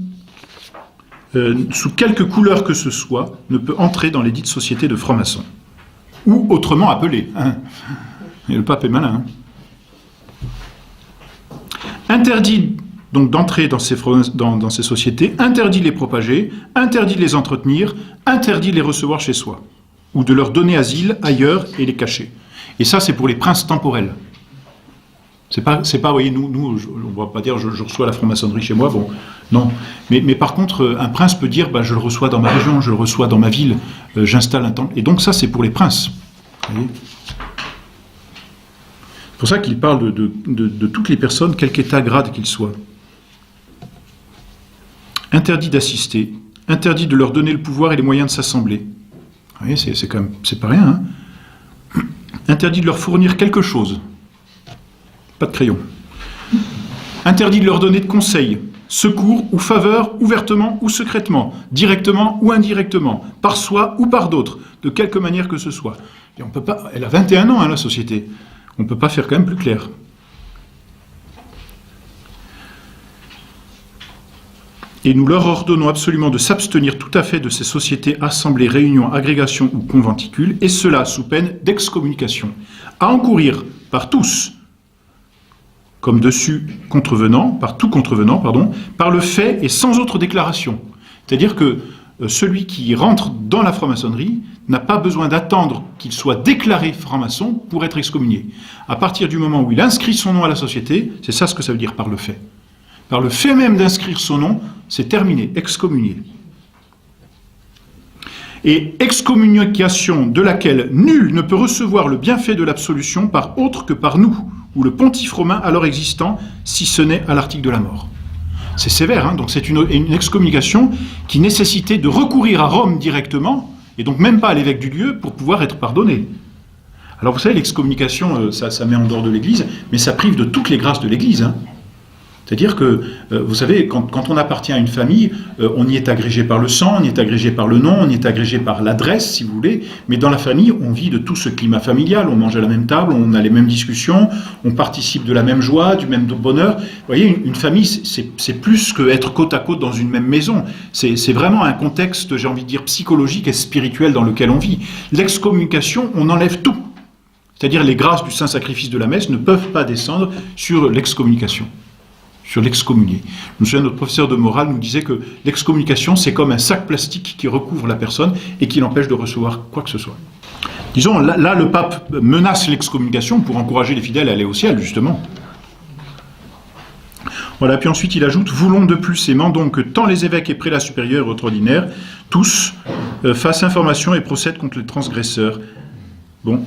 sous quelque couleur que ce soit, ne peut entrer dans les dites sociétés de francs-maçons. Ou autrement appelées. Hein. Et le pape est malin. Hein. Interdit donc d'entrer dans ces sociétés, interdit de les propager, interdit de les entretenir, interdit de les recevoir chez soi, ou de leur donner asile ailleurs et les cacher. Et ça, c'est pour les princes temporels. C'est pas, vous voyez, nous, on ne va pas dire je reçois la franc-maçonnerie chez moi, bon, non. Mais par contre, un prince peut dire, je le reçois dans ma région, je le reçois dans ma ville, j'installe un temple. Et donc ça, c'est pour les princes. Vous voyez ? C'est pour ça qu'il parle de toutes les personnes, quelque état, grade qu'ils soient. Interdit d'assister, interdit de leur donner le pouvoir et les moyens de s'assembler. Vous voyez, c'est quand même, c'est pas rien. Hein. Interdit de leur fournir quelque chose. Pas de crayon. Interdit de leur donner de conseils, secours ou faveurs, ouvertement ou secrètement, directement ou indirectement, par soi ou par d'autres, de quelque manière que ce soit. Et on peut pas. Elle a 21 ans, la société. On ne peut pas faire quand même plus clair. Et nous leur ordonnons absolument de s'abstenir tout à fait de ces sociétés, assemblées, réunions, agrégations ou conventicules, et cela sous peine d'excommunication, à encourir par tous, comme dessus contrevenant, par tout contrevenant, par le fait et sans autre déclaration. C'est-à-dire que celui qui rentre dans la franc-maçonnerie n'a pas besoin d'attendre qu'il soit déclaré franc-maçon pour être excommunié. À partir du moment où il inscrit son nom à la société, c'est ça ce que ça veut dire par le fait. Par le fait même d'inscrire son nom, c'est terminé, excommunié. Et excommunication de laquelle nul ne peut recevoir le bienfait de l'absolution par autre que par nous, ou le pontife romain alors existant, si ce n'est à l'article de la mort. C'est sévère, hein, donc c'est une excommunication qui nécessitait de recourir à Rome directement, et donc même pas à l'évêque du lieu, pour pouvoir être pardonné. Alors vous savez, l'excommunication, ça met en dehors de l'Église, mais ça prive de toutes les grâces de l'Église, hein. C'est-à-dire que, vous savez, quand on appartient à une famille, on y est agrégé par le sang, on y est agrégé par le nom, on y est agrégé par l'adresse, si vous voulez, mais dans la famille, on vit de tout ce climat familial, on mange à la même table, on a les mêmes discussions, on participe de la même joie, du même bonheur. Vous voyez, une famille, c'est plus qu'être côte à côte dans une même maison. C'est vraiment un contexte, j'ai envie de dire, psychologique et spirituel dans lequel on vit. L'excommunication, on enlève tout. C'est-à-dire les grâces du saint sacrifice de la messe ne peuvent pas descendre sur l'excommunication. Sur l'excommunié. Je me souviens, notre professeur de morale nous disait que l'excommunication, c'est comme un sac plastique qui recouvre la personne et qui l'empêche de recevoir quoi que ce soit. Disons, là, le pape menace l'excommunication pour encourager les fidèles à aller au ciel, justement. Voilà, puis ensuite il ajoute « Voulons de plus et mandons que tant les évêques et prélats supérieurs et autres ordinaires, tous, fassent information et procèdent contre les transgresseurs. » Bon.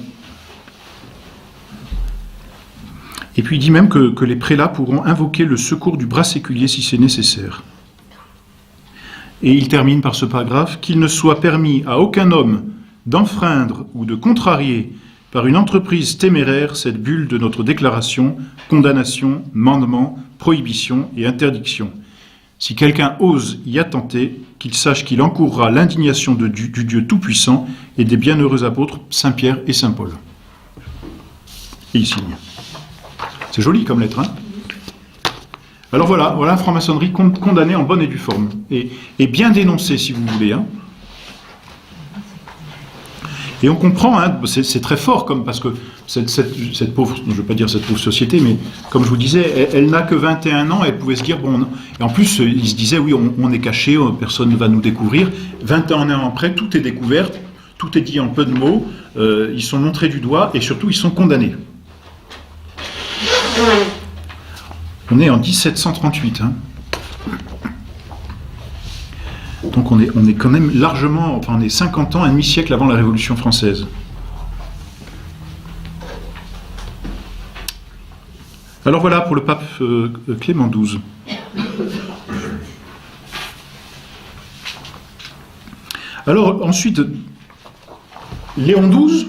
Et puis il dit même que les prélats pourront invoquer le secours du bras séculier si c'est nécessaire. Et il termine par ce paragraphe « Qu'il ne soit permis à aucun homme d'enfreindre ou de contrarier par une entreprise téméraire cette bulle de notre déclaration, condamnation, mandement, prohibition et interdiction. Si quelqu'un ose y attenter, qu'il sache qu'il encourra l'indignation du Dieu Tout-Puissant et des bienheureux apôtres Saint-Pierre et Saint-Paul. » Et il signe. C'est joli comme lettre, hein. Alors voilà la franc-maçonnerie condamnée en bonne et due forme. Et bien dénoncée, si vous voulez, hein. Et on comprend, hein, c'est très fort, parce que cette pauvre, je ne veux pas dire cette pauvre société, mais comme je vous disais, elle n'a que 21 ans, elle pouvait se dire, bon, et en plus, ils se disaient, oui, on est caché, personne ne va nous découvrir. 21 ans après, tout est découvert, tout est dit en peu de mots, ils sont montrés du doigt, et surtout, ils sont condamnés. On est en 1738, hein. Donc on est quand même largement, enfin on est 50 ans, un demi-siècle avant la Révolution française. Alors voilà pour le pape Clément XII. Alors ensuite, Léon XII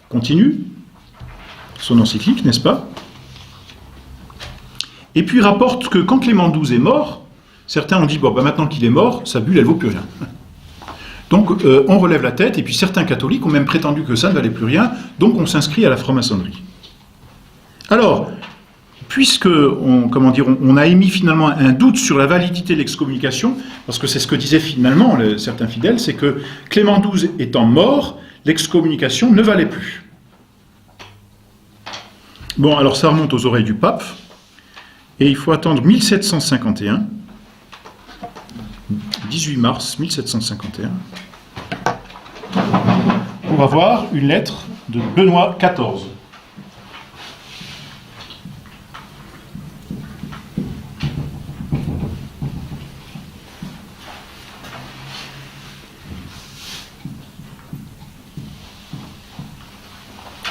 continue son encyclique, n'est-ce pas ? Et puis rapporte que quand Clément XII est mort, certains ont dit, bon, maintenant qu'il est mort, sa bulle, elle vaut plus rien. Donc on relève la tête, et puis certains catholiques ont même prétendu que ça ne valait plus rien, donc on s'inscrit à la franc-maçonnerie. Alors, puisque on a émis finalement un doute sur la validité de l'excommunication, parce que c'est ce que disaient finalement certains fidèles, c'est que Clément XII étant mort, l'excommunication ne valait plus. Bon, alors ça remonte aux oreilles du pape, et il faut attendre 1751, 18 mars 1751, pour avoir une lettre de Benoît XIV.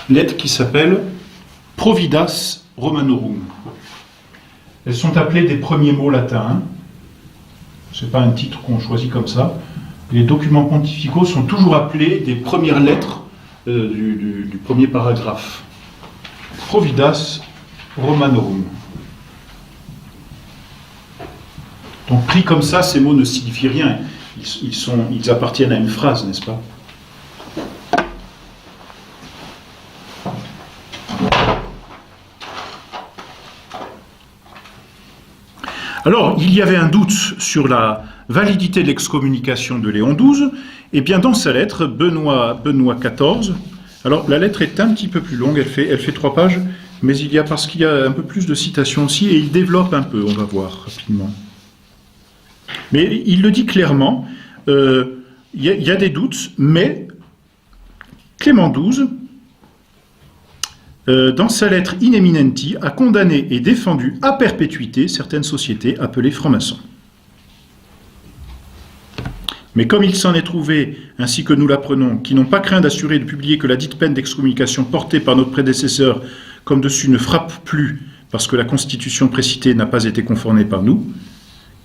Lettre qui s'appelle Providas Romanorum. Elles sont appelées des premiers mots latins. Ce n'est pas un titre qu'on choisit comme ça. Les documents pontificaux sont toujours appelés des premières lettres du premier paragraphe. Providas Romanorum. Donc pris comme ça, ces mots ne signifient rien. Ils appartiennent à une phrase, n'est-ce pas ? Alors, il y avait un doute sur la validité de l'excommunication de Léon XII, et bien dans sa lettre, Benoît XIV, alors la lettre est un petit peu plus longue, elle fait 3 pages, mais parce qu'il y a un peu plus de citations aussi, et il développe un peu, on va voir rapidement. Mais il le dit clairement, il y a des doutes, mais Clément XII, dans sa lettre In Eminenti, a condamné et défendu à perpétuité certaines sociétés appelées francs-maçons. Mais comme il s'en est trouvé, ainsi que nous l'apprenons, qui n'ont pas craint d'assurer et de publier que la dite peine d'excommunication portée par notre prédécesseur comme dessus ne frappe plus parce que la constitution précitée n'a pas été conformée par nous,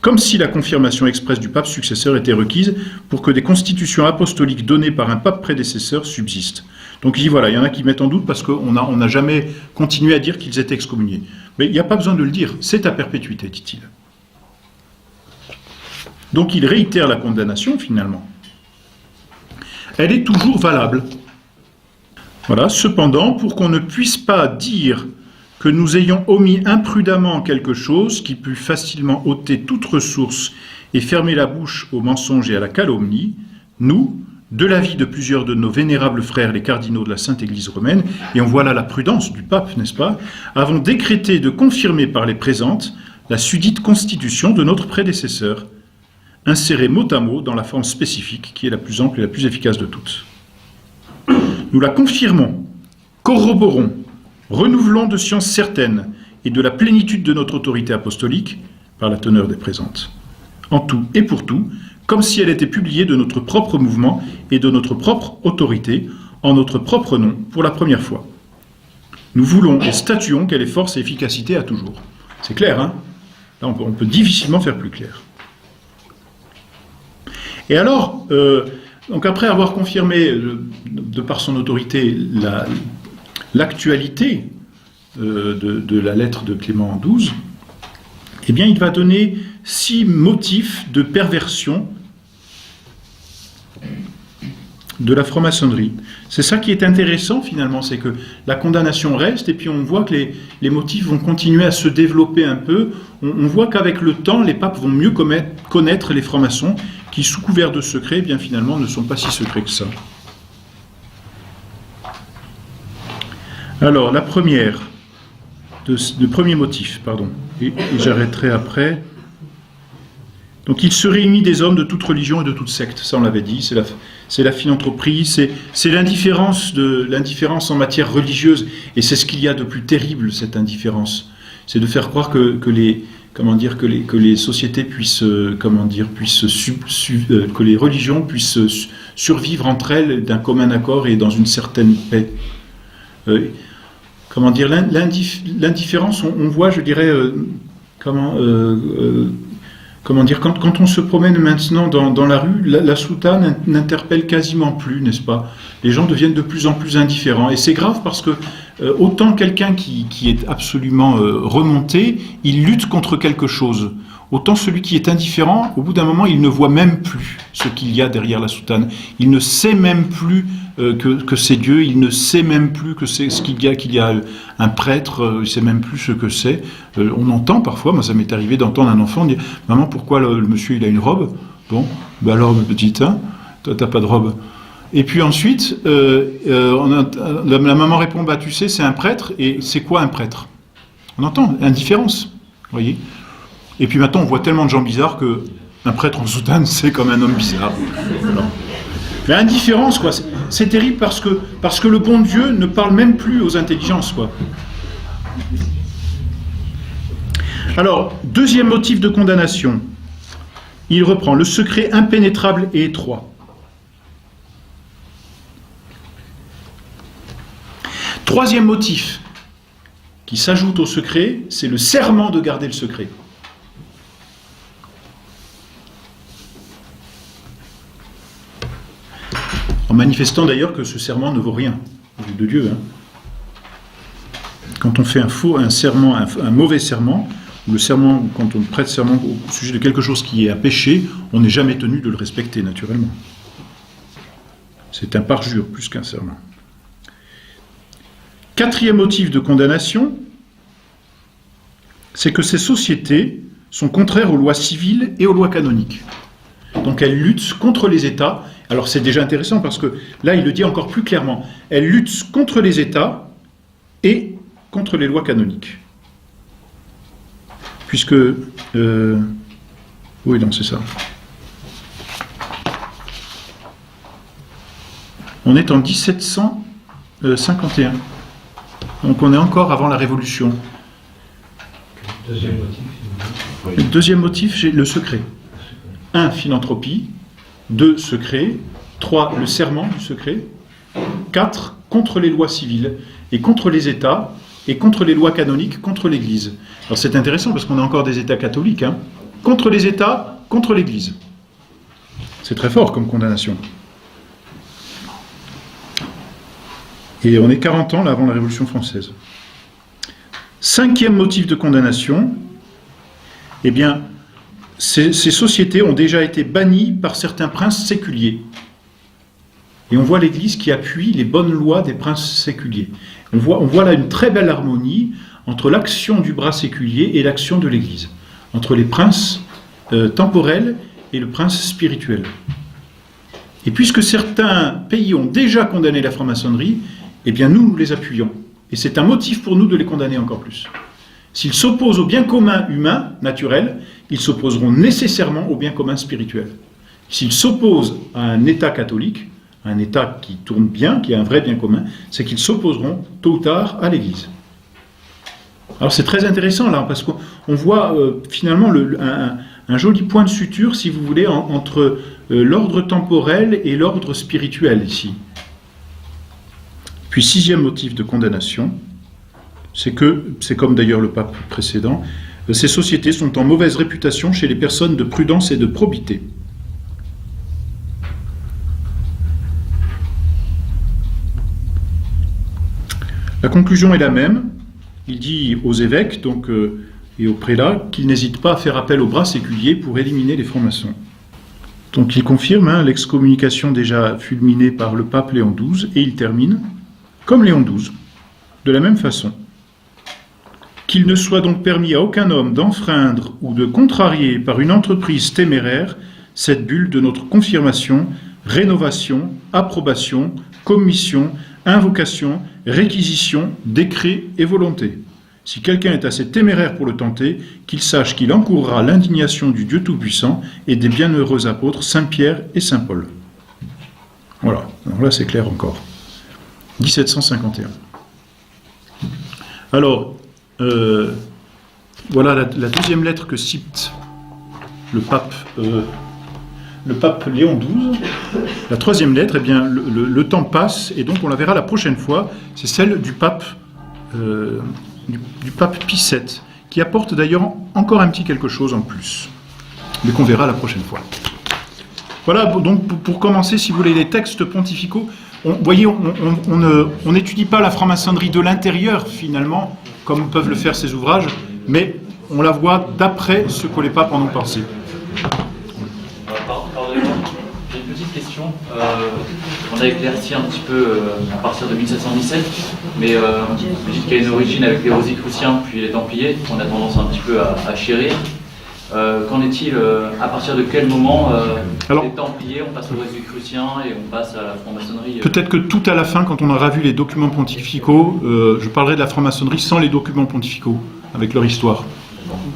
comme si la confirmation expresse du pape successeur était requise pour que des constitutions apostoliques données par un pape prédécesseur subsistent. Donc il dit voilà, il y en a qui mettent en doute parce qu'on n'a jamais continué à dire qu'ils étaient excommuniés. Mais il n'y a pas besoin de le dire, c'est à perpétuité, dit-il. Donc il réitère la condamnation finalement. Elle est toujours valable. Voilà, cependant, pour qu'on ne puisse pas dire que nous ayons omis imprudemment quelque chose qui put facilement ôter toute ressource et fermer la bouche au mensonge et à la calomnie, nous, de l'avis de plusieurs de nos vénérables frères, les cardinaux de la Sainte Église romaine, et on voit là la prudence du pape, n'est-ce pas, avons décrété de confirmer par les présentes la sudite constitution de notre prédécesseur, insérée mot à mot dans la forme spécifique qui est la plus ample et la plus efficace de toutes. Nous la confirmons, corroborons, renouvelons de science certaine et de la plénitude de notre autorité apostolique par la teneur des présentes, en tout et pour tout, comme si elle était publiée de notre propre mouvement et de notre propre autorité, en notre propre nom, pour la première fois. Nous voulons et statuons qu'elle ait force et efficacité à toujours. C'est clair, hein? Là, on peut difficilement faire plus clair. Et alors, donc après avoir confirmé, de par son autorité, l'actualité de la lettre de Clément XII, eh bien, il va donner 6 motifs de perversion de la franc-maçonnerie. C'est ça qui est intéressant finalement, c'est que la condamnation reste et puis on voit que les motifs vont continuer à se développer un peu. On voit qu'avec le temps, les papes vont mieux connaître les francs-maçons qui, sous couvert de secret, eh bien finalement ne sont pas si secrets que ça. Alors, le premier motif, et j'arrêterai après. Donc, il se réunit des hommes de toute religion et de toute secte, ça on l'avait dit, c'est la philanthropie, c'est l'indifférence en matière religieuse, et c'est ce qu'il y a de plus terrible, cette indifférence. C'est de faire croire que les sociétés puissent, que les religions puissent survivre entre elles d'un commun accord et dans une certaine paix. L'indifférence, on voit, je dirais, quand on se promène maintenant dans la rue, la soutane n'interpelle quasiment plus, n'est-ce pas? Les gens deviennent de plus en plus indifférents. Et c'est grave parce que autant quelqu'un qui est absolument remonté, il lutte contre quelque chose. Autant celui qui est indifférent, au bout d'un moment, il ne voit même plus ce qu'il y a derrière la soutane. Il ne sait même plus que c'est Dieu, il ne sait même plus que c'est ce qu'il y a un prêtre, il ne sait même plus ce que c'est. On entend parfois, moi ça m'est arrivé d'entendre un enfant dire « Maman, pourquoi le monsieur il a une robe ?» Bon, ben alors ma petite, hein, toi t'as pas de robe. Et puis ensuite, la maman répond « Bah tu sais, c'est un prêtre, et c'est quoi un prêtre ?» On entend, indifférence, vous voyez. Et puis maintenant, on voit tellement de gens bizarres qu'un prêtre en soutane, c'est comme un homme bizarre. Alors, mais indifférence, quoi. C'est terrible parce que le bon Dieu ne parle même plus aux intelligences, quoi. Alors, deuxième motif de condamnation. Il reprend le secret impénétrable et étroit. Troisième motif qui s'ajoute au secret, c'est le serment de garder le secret. En manifestant d'ailleurs que ce serment ne vaut rien, au vu de Dieu. Hein. Quand on fait un serment, un mauvais serment, ou le serment, quand on prête serment au sujet de quelque chose qui est un péché, on n'est jamais tenu de le respecter, naturellement. C'est un parjure plus qu'un serment. Quatrième motif de condamnation, c'est que ces sociétés sont contraires aux lois civiles et aux lois canoniques. Donc elles luttent contre les États. Alors c'est déjà intéressant parce que là il le dit encore plus clairement. Elles luttent contre les États et contre les lois canoniques. Puisque... oui, non, c'est ça. On est en 1751. Donc on est encore avant la Révolution. Deuxième motif. Le deuxième motif, c'est le secret. 1. Philanthropie. 2. Secret. 3. Le serment du secret. 4. Contre les lois civiles et contre les États et contre les lois canoniques, contre l'Église. Alors c'est intéressant parce qu'on a encore des États catholiques, hein, contre les États, contre l'Église. C'est très fort comme condamnation. Et on est 40 ans là, avant la Révolution française. 5e motif de condamnation, eh bien, ces sociétés ont déjà été bannies par certains princes séculiers. Et on voit l'Église qui appuie les bonnes lois des princes séculiers. On voit là une très belle harmonie entre l'action du bras séculier et l'action de l'Église, entre les princes temporels et le prince spirituel. Et puisque certains pays ont déjà condamné la franc-maçonnerie, eh bien nous les appuyons. Et c'est un motif pour nous de les condamner encore plus. S'ils s'opposent au bien commun humain, naturel, ils s'opposeront nécessairement au bien commun spirituel. S'ils s'opposent à un État catholique, un État qui tourne bien, qui a un vrai bien commun, c'est qu'ils s'opposeront tôt ou tard à l'Église. Alors c'est très intéressant là, parce qu'on voit finalement un joli point de suture, si vous voulez, entre l'ordre temporel et l'ordre spirituel ici. Puis 6e motif de condamnation, c'est comme d'ailleurs le pape précédent, ces sociétés sont en mauvaise réputation chez les personnes de prudence et de probité. La conclusion est la même. Il dit aux évêques et aux prélats qu'ils n'hésitent pas à faire appel au bras séculier pour éliminer les francs-maçons. Donc il confirme l'excommunication déjà fulminée par le pape Léon XII, et il termine, comme Léon XII, de la même façon. Qu'il ne soit donc permis à aucun homme d'enfreindre ou de contrarier par une entreprise téméraire cette bulle de notre confirmation, rénovation, approbation, commission, invocation, réquisition, décret et volonté. Si quelqu'un est assez téméraire pour le tenter, qu'il sache qu'il encourra l'indignation du Dieu Tout-Puissant et des bienheureux apôtres Saint Pierre et Saint Paul. Voilà, alors là c'est clair encore. 1751. Alors, voilà la deuxième lettre que cite le pape Léon XII. La troisième lettre, eh bien, le temps passe, et donc on la verra la prochaine fois, c'est celle du pape Pie VII, qui apporte d'ailleurs encore un petit quelque chose en plus, mais qu'on verra la prochaine fois. Voilà, donc pour commencer, si vous voulez, les textes pontificaux, vous voyez, on n'étudie pas la franc-maçonnerie de l'intérieur, finalement, comme peuvent le faire ces ouvrages, mais on la voit d'après ce que les papes en ont pensé. Pardonnez-moi, j'ai une petite question. On a éclairci un petit peu à partir de 1717, mais vous dites qu'il y a une origine avec les Rosicruciens puis les Templiers, qu'on a tendance un petit peu à chérir. Qu'en est-il à partir de quel moment les Templiers, on passe aux Rosicruciens et on passe à la franc-maçonnerie Peut-être que tout à la fin, quand on aura vu les documents pontificaux, je parlerai de la franc-maçonnerie sans les documents pontificaux, avec leur histoire.